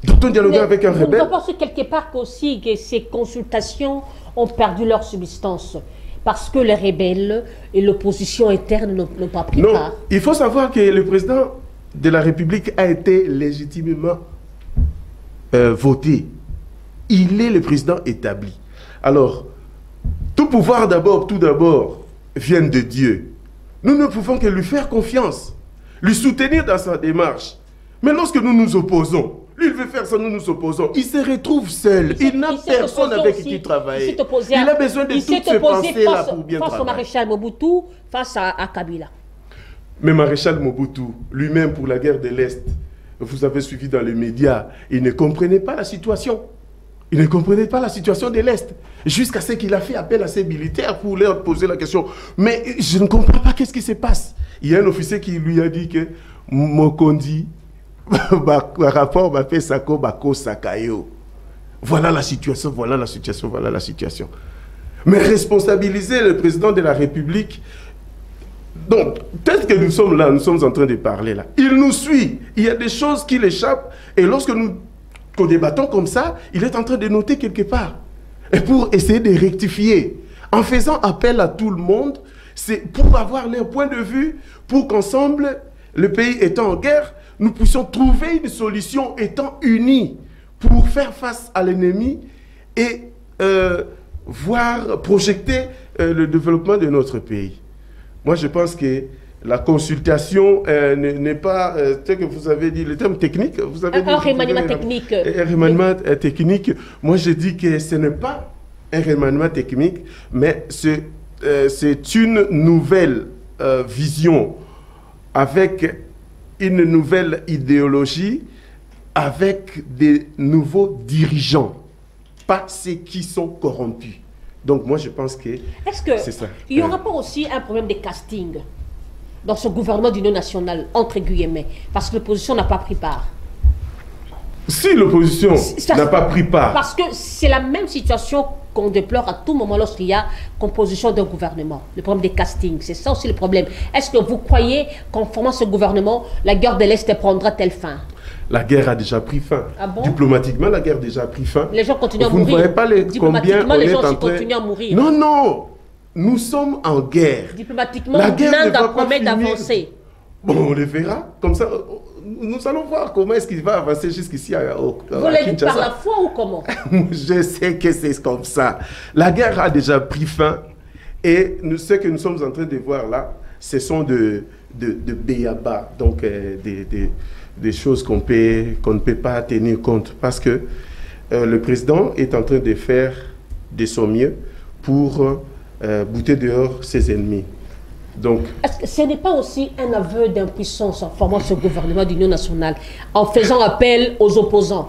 Doit-on dialoguer avec un rebelle? Je pense quelque part aussi que ces consultations ont perdu leur substance. Parce que les rebelles et l'opposition interne n'ont pas pris part. Non, il faut savoir que le président de la République a été légitimement voté. Il est le président établi. Alors, tout pouvoir tout d'abord, vient de Dieu. Nous ne pouvons que lui faire confiance, lui soutenir dans sa démarche. Mais lorsque nous nous opposons, lui il veut faire ça, nous nous opposons, il se retrouve seul. Il n'a personne avec qui travailler. Il a besoin de toutes ces pensées-là pour bien travailler. Face au maréchal Mobutu, face à Kabila. Mais maréchal Mobutu, lui-même pour la guerre de l'Est, vous avez suivi dans les médias, il ne comprenait pas la situation. Il ne comprenait pas la situation de l'Est. Jusqu'à ce qu'il a fait appel à ses militaires pour leur poser la question. Mais je ne comprends pas qu'est-ce qui se passe. Il y a un officier qui lui a dit que Mokondi, rapport Bapé Sako Bako Sakayo. Voilà la situation, voilà la situation, voilà la situation. Mais responsabiliser le président de la République. Donc, peut-être que nous sommes là, nous sommes en train de parler là. Il nous suit. Il y a des choses qui l'échappent. Et lorsque nous débattons comme ça, il est en train de noter quelque part. Et pour essayer de rectifier, en faisant appel à tout le monde, c'est pour avoir leur point de vue, pour qu'ensemble, le pays étant en guerre, nous puissions trouver une solution étant unis pour faire face à l'ennemi et voir projeter le développement de notre pays. Moi, je pense que la consultation n'est pas, ce que vous avez dit, le terme technique, vous avez dit... Un remaniement technique. Un remaniement technique. Moi, je dis que ce n'est pas un remaniement technique, mais c'est une nouvelle vision avec une nouvelle idéologie, avec des nouveaux dirigeants, pas ceux qui sont corrompus. Donc, moi, je pense que c'est ça. Il y aura pas aussi un problème de casting dans ce gouvernement d'union nationale, entre guillemets, parce que l'opposition n'a pas pris part? Si l'opposition n'a pas pris part... Parce que c'est la même situation qu'on déplore à tout moment lorsqu'il y a composition d'un gouvernement. Le problème des castings, c'est ça aussi le problème. Est-ce que vous croyez qu'en formant ce gouvernement, la guerre de l'Est prendra-t-elle fin? La guerre a déjà pris fin. Ah bon? Diplomatiquement, la guerre a déjà pris fin. Les gens continuent à mourir. Vous ne voyez pas combien on est en train... continuent à mourir. Non, non. Nous sommes en guerre. Diplomatiquement, la guerre ne va pas promet d'avancer. Bon, on le verra. Comme ça, nous allons voir comment est-ce qu'il va avancer jusqu'ici à Vous le dites par la foi ou comment? Je sais que c'est comme ça. La guerre a déjà pris fin. Et ce que nous sommes en train de voir là, ce sont de béaba. Donc, des choses qu'on ne peut pas tenir compte. Parce que le président est en train de faire de son mieux pour bouter dehors ses ennemis. Donc, est-ce que ce n'est pas aussi un aveu d'impuissance en formant ce gouvernement d'union nationale, en faisant appel aux opposants?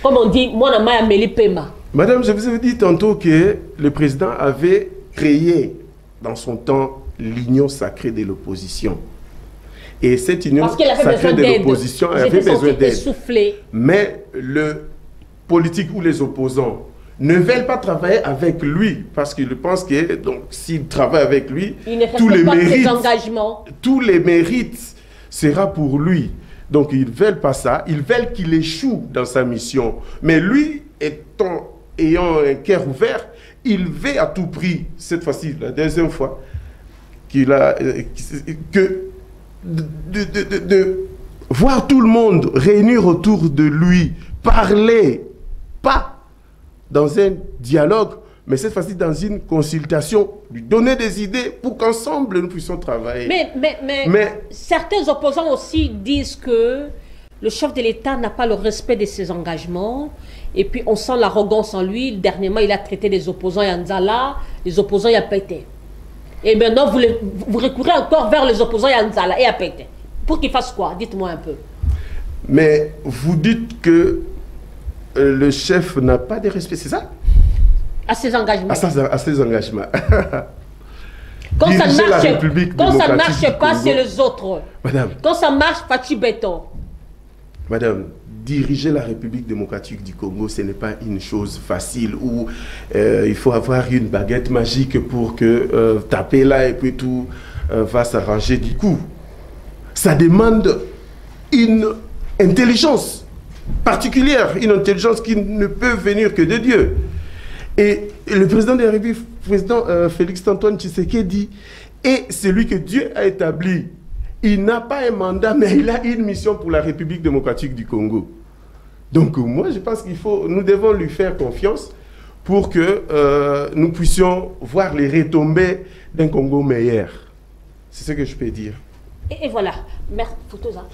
Comme on dit, moi, je suis Pema. Madame, je vous avais dit tantôt que le président avait créé dans son temps l'union sacrée de l'opposition. Et cette union sacrée de l'opposition avait besoin d'aide. Mais le politique ou les opposants ne veulent pas travailler avec lui parce qu'ils pensent que s'ils travaillent avec lui, tous les mérites sera pour lui. Donc ils ne veulent pas ça, ils veulent qu'il échoue dans sa mission. Mais lui, ayant un cœur ouvert, il veut à tout prix, cette fois-ci, la deuxième fois, de voir tout le monde réunir autour de lui, parler, pas dans un dialogue, mais cette fois-ci dans une consultation, lui donner des idées pour qu'ensemble nous puissions travailler. Mais certains opposants aussi disent que le chef de l'État n'a pas le respect de ses engagements, et puis on sent l'arrogance en lui. Dernièrement, il a traité des opposants Yanzala, les opposants Yapete. Et maintenant, vous recourez encore vers les opposants Yanzala et Yapete. Pour qu'ils fassent quoi? Dites-moi un peu. Mais vous dites que le chef n'a pas de respect, c'est ça? À ses engagements. À ses engagements. Quand ça ne marche pas, c'est les autres. Madame. Quand ça marche, Fachi Béton. Madame, diriger la République démocratique du Congo, ce n'est pas une chose facile où il faut avoir une baguette magique pour que taper là et puis tout va s'arranger du coup. Ça demande une intelligence particulière, une intelligence qui ne peut venir que de Dieu. Et le président de la République, président Félix-Antoine Tshisekedi, est celui que Dieu a établi. Il n'a pas un mandat, mais il a une mission pour la République démocratique du Congo. Donc moi, je pense nous devons lui faire confiance pour que nous puissions voir les retombées d'un Congo meilleur. C'est ce que je peux dire. Et voilà, merci Foutosa.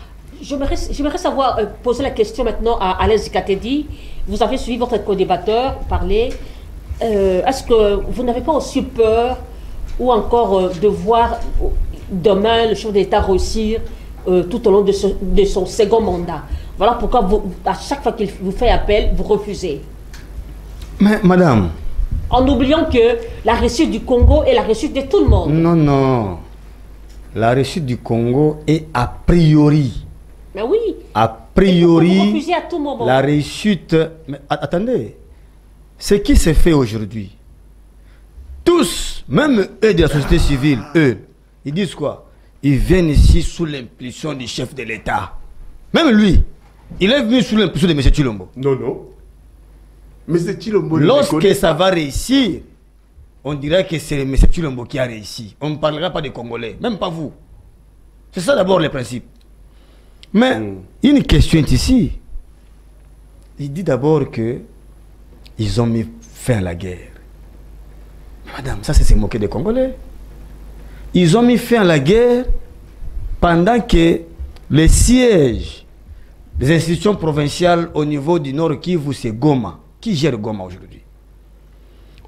J'aimerais savoir, poser la question maintenant à Alain Zikatedi. Vous avez suivi votre co-débatteur parler. Est-ce que vous n'avez pas aussi peur ou encore de voir demain le chef d'État réussir tout au long de son second mandat? Voilà pourquoi à chaque fois qu'il vous fait appel, vous refusez. Mais madame... En oubliant que la réussite du Congo est la réussite de tout le monde. Non, non. La réussite du Congo est a priori. Mais oui. A priori, vous refusez à tout moment. La réussite... Mais attendez. Ce qui se fait aujourd'hui, tous, même eux de la société civile, eux, ils disent quoi? Ils viennent ici sous l'impulsion du chef de l'État. Même lui, il est venu sous l'impulsion de M. Tshilombo. Non, non. M. Tshilombo... Lorsque ça va réussir, on dirait que c'est M. Tshilombo qui a réussi. On ne parlera pas des Congolais, même pas vous. C'est ça d'abord le principe. Mais une question est ici. Il dit d'abord que ils ont mis fin à la guerre. Madame, ça c'est se moquer des Congolais. Ils ont mis fin à la guerre pendant que les sièges des institutions provinciales au niveau du Nord Kivu, c'est Goma. Qui gère Goma aujourd'hui?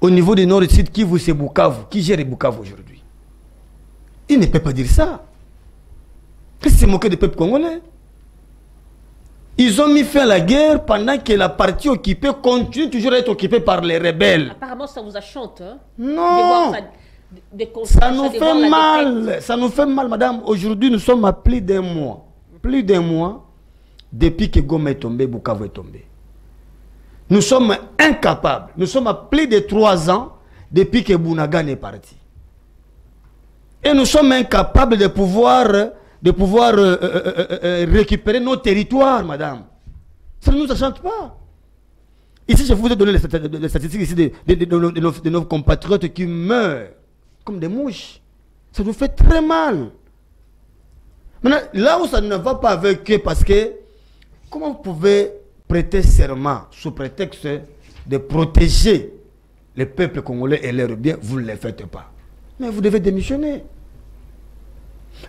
Au niveau du Nord Sud Kivu, c'est Bukavu. Qui gère Bukavu aujourd'hui? Il ne peut pas dire ça. Qu'est-ce que c'est moquer des peuples congolais? Ils ont mis fin à la guerre pendant que la partie occupée continue toujours à être occupée par les rebelles. Apparemment, ça vous achante, hein? Non! Ça nous fait mal. Ça nous fait mal, madame. Aujourd'hui, nous sommes à plus d'un mois. Plus d'un mois depuis que Goma est tombé, Bukavu est tombé. Nous sommes incapables. Nous sommes à plus de 3 ans depuis que Bounagan est parti. Et nous sommes incapables de pouvoir récupérer nos territoires, madame. Ça ne nous achante pas. Ici, je vous ai donné les statistiques ici de nos compatriotes qui meurent comme des mouches. Ça nous fait très mal. Maintenant, là où ça ne va pas avec eux, parce que comment vous pouvez prêter serment sous prétexte de protéger les peuples congolais et leurs biens, vous ne le faites pas. Mais vous devez démissionner.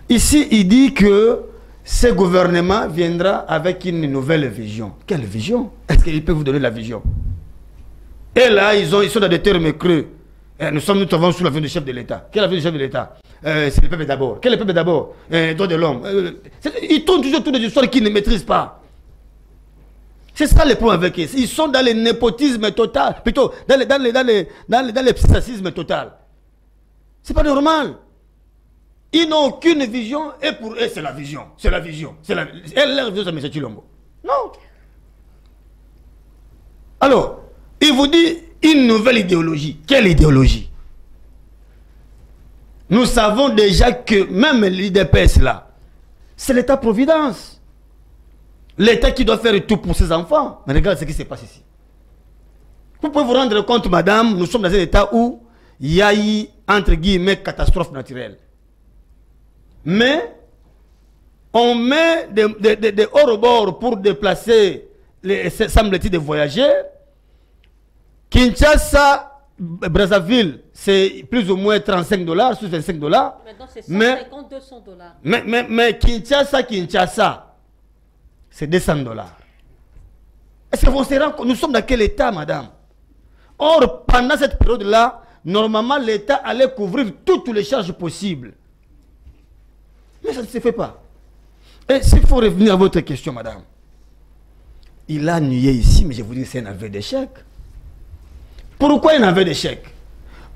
Ici, il dit que ce gouvernement viendra avec une nouvelle vision. Quelle vision? Est-ce qu'il peut vous donner la vision? Et là, ils sont dans des termes creux. Nous travaillons sous la vision du chef de l'État. Quelle est la vision du chef de l'État? C'est le peuple d'abord. Quel est le peuple d'abord? Droit de l'homme. Ils tournent toujours toutes des histoires qu'ils ne maîtrisent pas. C'est ça le problème avec eux. Ils sont dans le népotisme total. Plutôt, dans le psychisme total. C'est pas normal. Ils n'ont aucune vision et pour eux, c'est la vision. C'est la vision. Et leur vision, c'est M. Tshilombo. Non. Alors, il vous dit une nouvelle idéologie. Quelle idéologie? Nous savons déjà que même l'IDPS là, c'est l'État-providence. L'État qui doit faire tout pour ses enfants. Mais regarde ce qui se passe ici. Vous pouvez vous rendre compte, madame, nous sommes dans un État où il y a eu, entre guillemets, catastrophe naturelle. Mais on met des hors-bords pour déplacer les semble-t-il des voyageurs. Kinshasa, Brazzaville, c'est plus ou moins $35, sous $25. Maintenant, c'est 150, $200. Mais Kinshasa, c'est $200. Est-ce que vous se rendez compte? Nous sommes dans quel état, madame? Or, pendant cette période-là, normalement, l'État allait couvrir toutes les charges possibles. Mais ça ne se fait pas. Et s'il faut revenir à votre question, madame, il a nié ici, mais je vous dis que c'est un aveu d'échec. Pourquoi un aveu d'échec?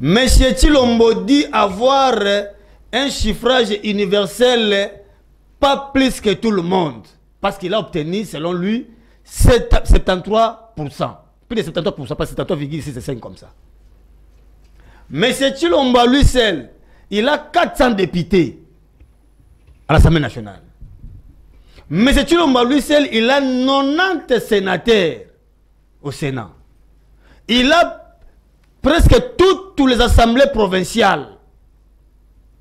Monsieur Tshilombo dit avoir un chiffrage universel pas plus que tout le monde. Parce qu'il a obtenu, selon lui, 73%. Plus de 73%, pas 73,65 comme ça. Mais c'est Chilombo, lui seul, il a 400 députés à l'Assemblée nationale. Mais c'est Chilombo, lui seul, il a 90 sénateurs au Sénat. Il a presque toutes les assemblées provinciales.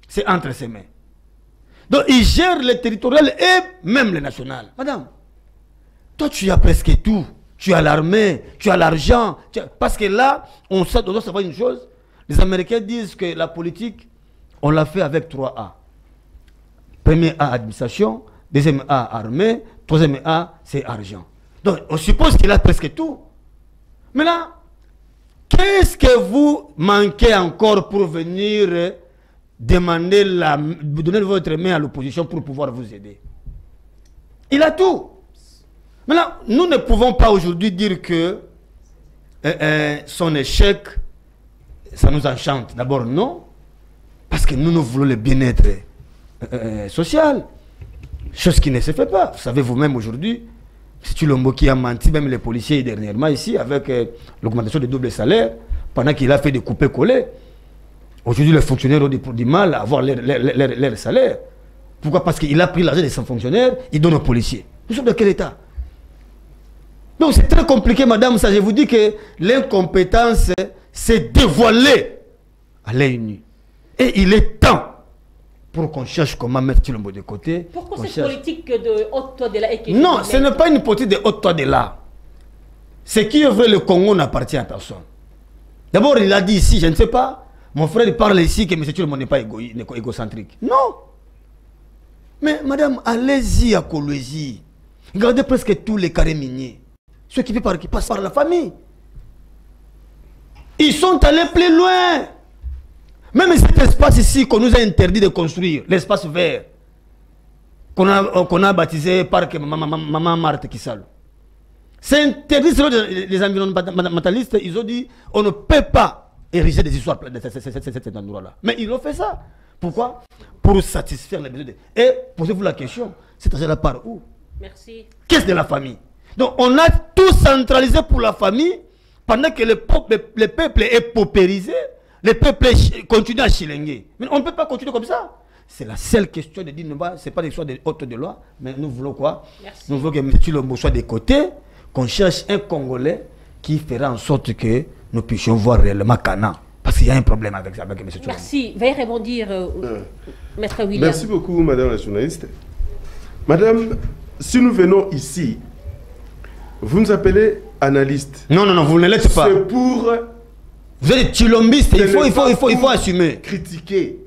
C'est entre ses mains. Donc il gère les territoriales et même les nationales. Madame, toi tu as presque tout. Tu as l'armée, tu as l'argent. Parce que là, on doit savoir une chose. Les Américains disent que la politique, on l'a fait avec 3 A. Premier A, administration. Deuxième A, armée. Troisième A, c'est argent. Donc, on suppose qu'il a presque tout. Mais là, qu'est-ce que vous manquez encore pour venir demander donner votre main à l'opposition pour pouvoir vous aider? Il a tout. Maintenant, nous ne pouvons pas aujourd'hui dire que son échec, ça nous enchante. D'abord, non. Parce que nous voulons le bien-être social. Chose qui ne se fait pas. Vous savez vous-même aujourd'hui, c'est Chilombo qui a menti, même les policiers dernièrement ici, avec l'augmentation des doubles salaires, pendant qu'il a fait des coupés-collés. Aujourd'hui, les fonctionnaires ont du mal à avoir leur salaire. Pourquoi? Parce qu'il a pris l'argent de son fonctionnaire, il donne aux policiers. Nous sommes dans quel état? Donc c'est très compliqué, madame. Ça, je vous dis que l'incompétence s'est dévoilée à l'œil nu. Et il est temps pour qu'on cherche comment mettre Chilombo de côté. Pourquoi cette politique de haute toi de là? Non, ce n'est pas une politique de haute toi de là. Ce qui est vrai, le Congo n'appartient à personne. D'abord, il a dit ici, je ne sais pas, mon frère il parle ici que M. Chilombo n'est pas égocentrique. Non. Mais madame, allez-y à Kolwezi. Regardez presque tous les carrés miniers. Ceux qui passent par la famille. Ils sont allés plus loin. Même cet espace ici qu'on nous a interdit de construire, l'espace vert, qu'on a baptisé Parc Maman Marthe Kisalo. C'est interdit selon les environnementalistes. Ils ont dit on ne peut pas ériger des histoires de cet endroit-là. Mais ils ont fait ça. Pourquoi? Pour satisfaire les besoins. Et posez-vous la question, cet argent-là part où? Merci. Qu'est-ce de la famille? Donc on a tout centralisé pour la famille pendant que le peuple est paupérisé, le peuple continue à chilenguer. Mais on ne peut pas continuer comme ça. C'est la seule question de dire, ce n'est pas l'histoire de haute de loi, mais nous voulons quoi? Merci. Nous voulons que M. Chilombo soit de côté, qu'on cherche un Congolais qui fera en sorte que nous puissions voir réellement Cana. Parce qu'il y a un problème avec M. Chilombo. Merci. Veuillez rebondir, Maître William. Merci beaucoup, madame la journaliste. Madame, si nous venons ici, vous nous appelez analyste. Non, non, non, vous ne l'êtes pas. C'est pour... Vous êtes chilombiste, il faut assumer. Critiquer.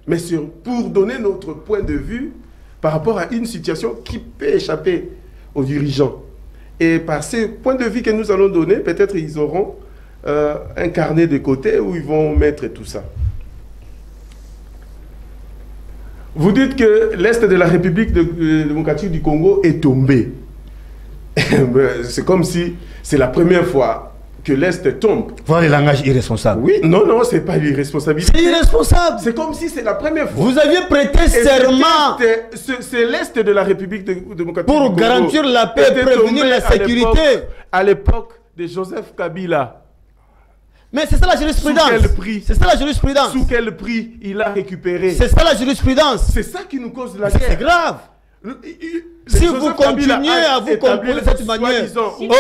Mais pour donner notre point de vue par rapport à une situation qui peut échapper aux dirigeants. Et par ces points de vue que nous allons donner, peut-être ils auront un carnet de côté où ils vont mettre tout ça. Vous dites que l'Est de la République démocratique du Congo est tombé. C'est comme si c'est la première fois que l'Est tombe. Voilà le langage irresponsable. Oui, non, non, c'est pas l'irresponsabilité. C'est irresponsable. C'est comme si c'est la première fois. Vous aviez prêté serment. C'est l'Est de la République démocratique du Congo. Pour garantir la paix et prévenir la sécurité. À l'époque de Joseph Kabila. Mais c'est ça la jurisprudence. Sous quel prix? C'est ça la jurisprudence. Sous quel prix il a récupéré? C'est ça la jurisprudence. C'est ça qui nous cause la guerre. C'est grave. Si vous continuez à vous comporter de cette manière,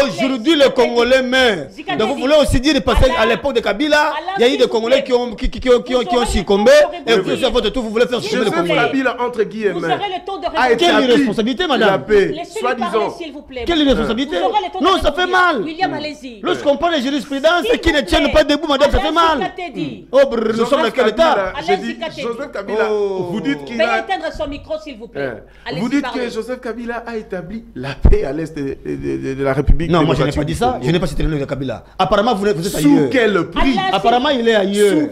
aujourd'hui les Congolais meurent. Donc vous voulez aussi dire parce qu'à l'époque de Kabila, il y a eu des Congolais qui ont succombé et vous, à votre tour, vous voulez faire succomber les Congolais. Kabila, entre guillemets, vous aurez le temps de répondre. Quelle irresponsabilité, madame? Soi-disant. s'il vous plaît. Quelle irresponsabilité? Non, ça fait mal. William, allez-y. Lorsqu'on prend les jurisprudences qui ne tiennent pas debout, madame, ça fait mal. Oh, nous sommes dans quel état? Joseph Kabila, vous dites qu'il Veuillez a... éteindre son micro, s'il vous plaît. Vous dites que Joseph Kabila a établi la paix à l'est de la République. Non, moi je n'ai pas dit ça. Je n'ai pas cité le nom de Kabila. Apparemment, vous êtes ailleurs. Sous quel prix? Apparemment, il est ailleurs. Sous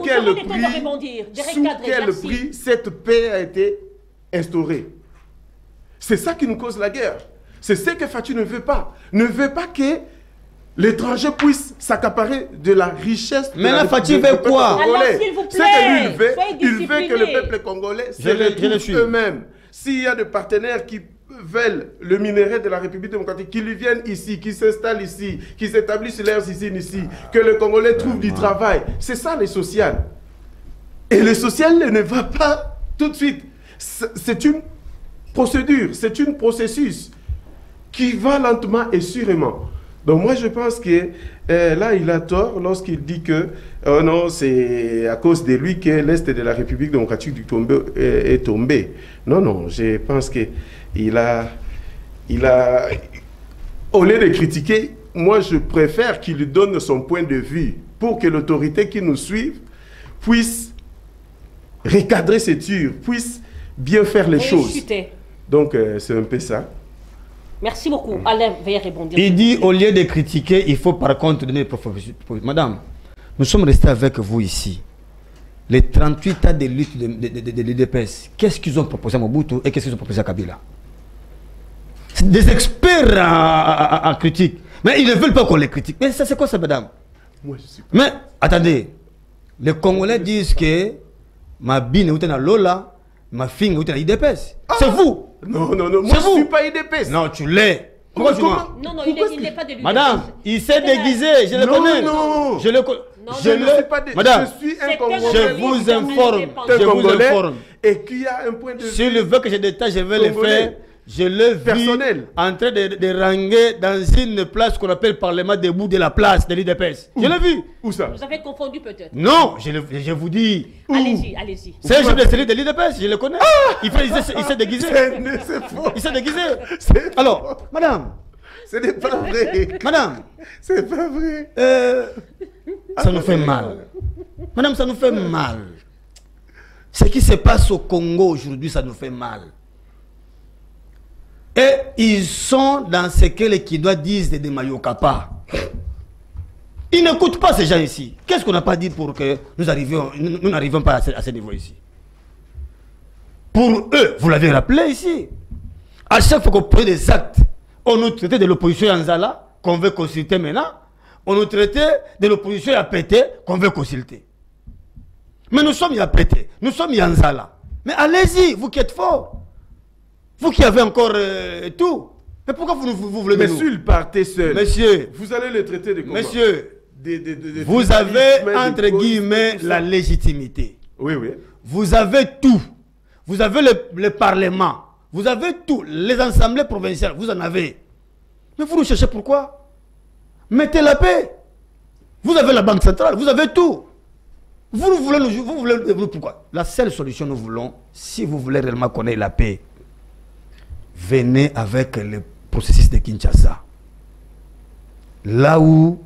quel prix cette paix a été instaurée? C'est ça qui nous cause la guerre. C'est ce que Fatou ne veut pas. Ne veut pas que l'étranger puisse s'accaparer de la richesse. Mais là, Fatou veut quoi? Alors, s'il vous plaît, ce qu'il veut, il veut que le peuple congolais se retrouve eux-mêmes. S'il y a des partenaires qui veulent le minerai de la République démocratique, qu'ils viennent ici, qu'ils s'installent ici, qu'ils s'établissent leurs usines ici, que les Congolais trouvent du travail. C'est ça le social. Et le social ne va pas tout de suite. C'est une procédure, c'est un processus qui va lentement et sûrement. Donc moi je pense que là il a tort lorsqu'il dit que oh non, c'est à cause de lui que l'Est de la République démocratique du Congo est tombé. Non, non, je pense que il a, au lieu de critiquer, moi je préfère qu'il lui donne son point de vue pour que l'autorité qui nous suive puisse recadrer ses tirs, puisse bien faire les choses. Donc c'est un peu ça. Merci beaucoup. Alain, veuillez répondre. Il dit, au lieu de critiquer, il faut par contre donner des Madame, nous sommes restés avec vous ici. Les 38 ans de lutte de l'UDPS, qu'est-ce qu'ils ont proposé à Mobutu et qu'est-ce qu'ils ont proposé à Kabila? Des experts en critique. Mais ils ne veulent pas qu'on les critique. Mais ça, c'est quoi ça, madame? Moi, je suis pas... Mais, attendez. Les Congolais disent que ma bine est dans Lola, ma fille est dans l'UDPS. C'est vous. Non, non, non, moi je ne suis pas UDPS. Non, tu l'es. Pourquoi tu mens? Non, non, il n'est pas de l'UDPS. Madame, il s'est déguisé, je le connais. Non, je le connais. Je ne suis pas de... Madame, je suis un Congolais. Je vous informe. Je vous informe. Et qui a un point de vue. S'il veut que je détache, je vais le faire. Je le vis en train de ranger dans une place qu'on appelle Parlement debout de la place de l'UDPS. Je l'ai vu. Où ça? Vous avez confondu peut-être. Non, je vous dis. Allez-y, allez-y. C'est un chef de série de l'UDPS, je le connais. Il s'est déguisé. C'est faux. Il s'est déguisé. Alors, madame. Ce n'est pas vrai. Madame. C'est pas vrai. Ça nous fait mal. Madame, ça nous fait mal. Ce qui se passe au Congo aujourd'hui, ça nous fait mal. Et ils sont dans ce que les Kinois disent des Mayokapa. Ils n'écoutent pas ces gens ici. Qu'est-ce qu'on n'a pas dit pour que nous n'arrivions pas à ce niveau ici? Pour eux, vous l'avez rappelé ici, à chaque fois qu'on prenait des actes, on nous traitait de l'opposition Yanzala, qu'on veut consulter maintenant. On nous traitait de l'opposition à péter, qu'on veut consulter. Mais nous sommes à péter, nous sommes Yanzala. Mais allez-y, vous qui êtes forts. Vous qui avez encore tout. Mais pourquoi vous voulez... Monsieur, il partait seul. Monsieur. Vous allez le traiter de comment? Monsieur. Vous avez, entre guillemets, la légitimité. Oui, oui. Vous avez tout. Vous avez le Parlement. Vous avez tout. Les assemblées provinciales, vous en avez. Mais vous nous cherchez pourquoi? Mettez la paix. Vous avez la Banque centrale. Vous avez tout. Vous voulez pourquoi? La seule solution nous voulons, si vous voulez réellement connaître la paix, venez avec le processus de Kinshasa. Là où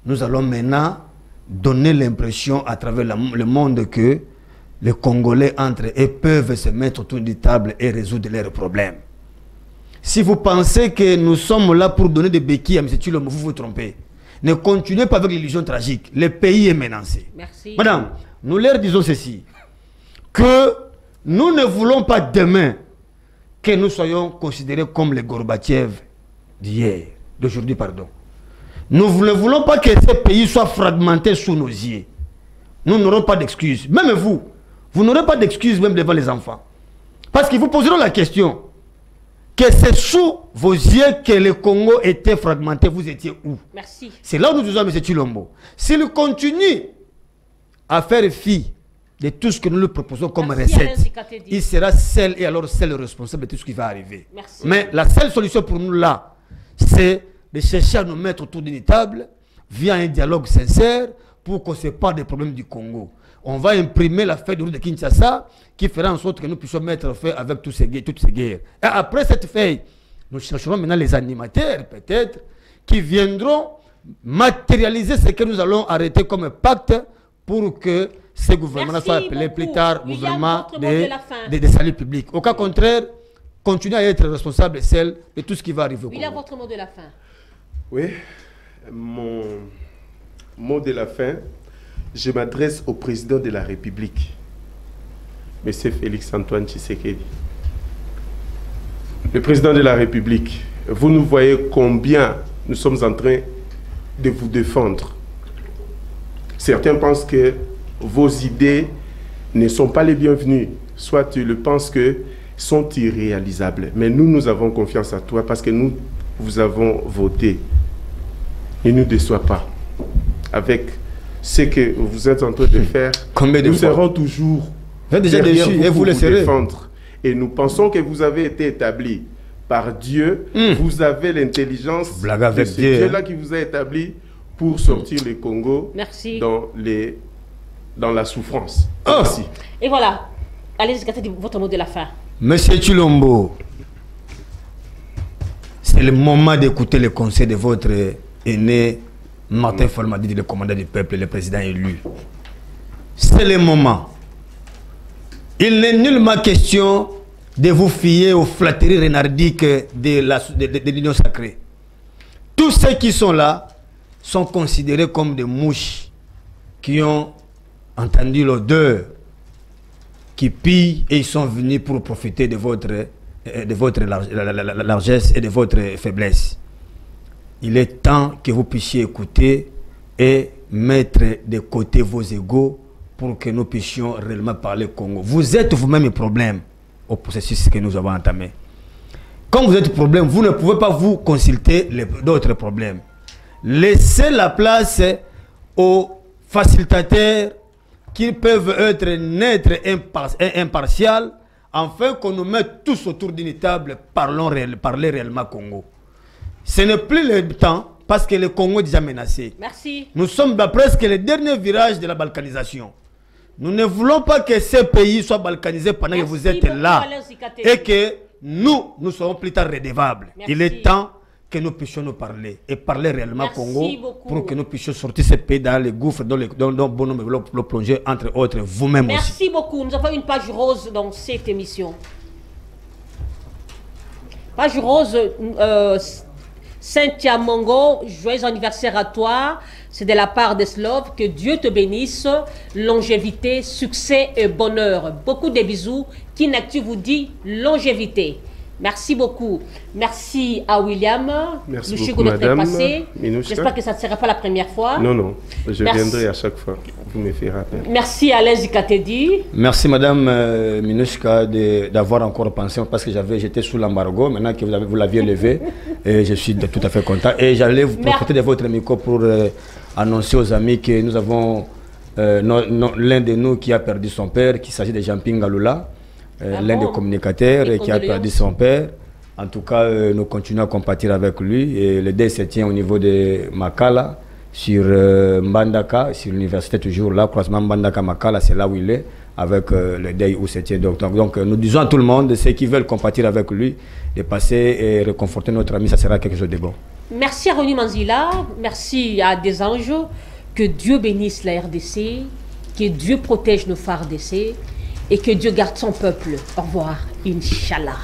nous allons maintenant donner l'impression à travers le monde que les Congolais entre eux peuvent se mettre autour d'une table et résoudre leurs problèmes. Si vous pensez que nous sommes là pour donner des béquilles à M. Tshilombo, vous vous trompez. Ne continuez pas avec l'illusion tragique. Le pays est menacé. Merci. Madame, nous leur disons ceci, que nous ne voulons pas demain que nous soyons considérés comme les Gorbatchev d'hier, d'aujourd'hui, pardon. Nous ne voulons pas que ce pays soit fragmenté sous nos yeux. Nous n'aurons pas d'excuses. Même vous n'aurez pas d'excuses même devant les enfants. Parce qu'ils vous poseront la question, que c'est sous vos yeux que le Congo était fragmenté, vous étiez où? Merci. C'est là où nous disons à M. Tshilombo, s'il continue à faire fi de tout ce que nous lui proposons comme recette, il sera seul et alors seul responsable de tout ce qui va arriver. Merci. Mais la seule solution pour nous là, c'est de chercher à nous mettre autour d'une table via un dialogue sincère pour qu'on se parle des problèmes du Congo. On va imprimer la feuille de route de Kinshasa qui fera en sorte que nous puissions mettre fin avec toutes ces guerres. Et après cette feuille, nous chercherons maintenant les animateurs peut-être qui viendront matérialiser ce que nous allons arrêter comme pacte pour que ce gouvernement soit appelé plus tard gouvernement de salut public. Au cas contraire, continuez à être responsable seul de tout ce qui va arriver au Congo. Il a votre mot de la fin. Oui, mon mot de la fin, je m'adresse au président de la République, M. Félix-Antoine Tshisekedi. Le président de la République, vous nous voyez combien nous sommes en train de vous défendre. Certains pensent que vos idées ne sont pas les bienvenues. Soit tu le penses que sont irréalisables. Mais nous, nous avons confiance à toi parce que nous, vous avons voté. Ne nous déçois pas. Avec ce que vous êtes en train de faire, nous serons toujours derrière vous pour vous défendre. Et nous pensons que vous avez été établi par Dieu. Vous avez l'intelligence de ce Dieu-là qui vous a établi pour sortir le Congo dans la souffrance. Merci. Et voilà. Allez-y, votre mot de la fin. Monsieur Chilombo, c'est le moment d'écouter le conseil de votre aîné Martin Folmadi, le commandant du peuple, le président élu. C'est le moment. Il n'est nullement question de vous fier aux flatteries renardiques de l'Union sacrée. Tous ceux qui sont là sont considérés comme des mouches qui ont entendu l'odeur qui pillent et ils sont venus pour profiter de votre largesse et de votre faiblesse. Il est temps que vous puissiez écouter et mettre de côté vos égos pour que nous puissions réellement parler Congo. Vous êtes vous-même le problème au processus que nous avons entamé. Comme vous êtes le problème, vous ne pouvez pas vous consulter d'autres problèmes. Laissez la place aux facilitateurs qui peuvent être neutres et impartials, afin qu'on nous mette tous autour d'une table, parler réellement Congo. Ce n'est plus le temps, parce que le Congo est déjà menacé. Merci. Nous sommes à presque le dernier virage de la balkanisation. Nous ne voulons pas que ces pays soient balkanisés pendant que vous êtes là. Et que nous serons plus tard redevables. Il est temps que nous puissions nous parler et parler réellement Congo pour que nous puissions sortir ce pays dans les gouffres dont bon nombre le plonger, entre autres, vous-même aussi. Merci beaucoup. Nous avons une page rose dans cette émission. Page rose, Cynthia Mongo, joyeux anniversaire à toi. C'est de la part de Slov. Que Dieu te bénisse. Longévité, succès et bonheur. Beaucoup de bisous. Kinactu vous dit longévité. Merci beaucoup. Merci à William. Merci beaucoup, madame. J'espère que ça ne sera pas la première fois. Non, non. Je viendrai à chaque fois. Vous me ferez appel. Merci à Alain Zikatedi. Merci, madame Minouchka, d'avoir encore pensé, parce que j'étais sous l'embargo. Maintenant que vous l'aviez levé, et je suis tout à fait content. Et j'allais vous profiter de votre micro pour annoncer aux amis que nous avons l'un de nous qui a perdu son père, qu'il s'agit de Jean-Pierre Ngaloula. L'un des communicateurs qui a perdu son père. En tout cas, nous continuons à compatir avec lui. Et le deuil se tient au niveau de Makala, sur Mbandaka, sur l'université toujours là, croisement Mbandaka-Makala, c'est là où il est, avec le deuil où se tient. Donc nous disons à tout le monde, ceux qui veulent compatir avec lui, de passer et réconforter notre ami, ça sera quelque chose de bon. Merci à Rony Manzila, merci à Des Anges, que Dieu bénisse la RDC, que Dieu protège nos FARDC, et que Dieu garde son peuple. Au revoir, Inch'Allah.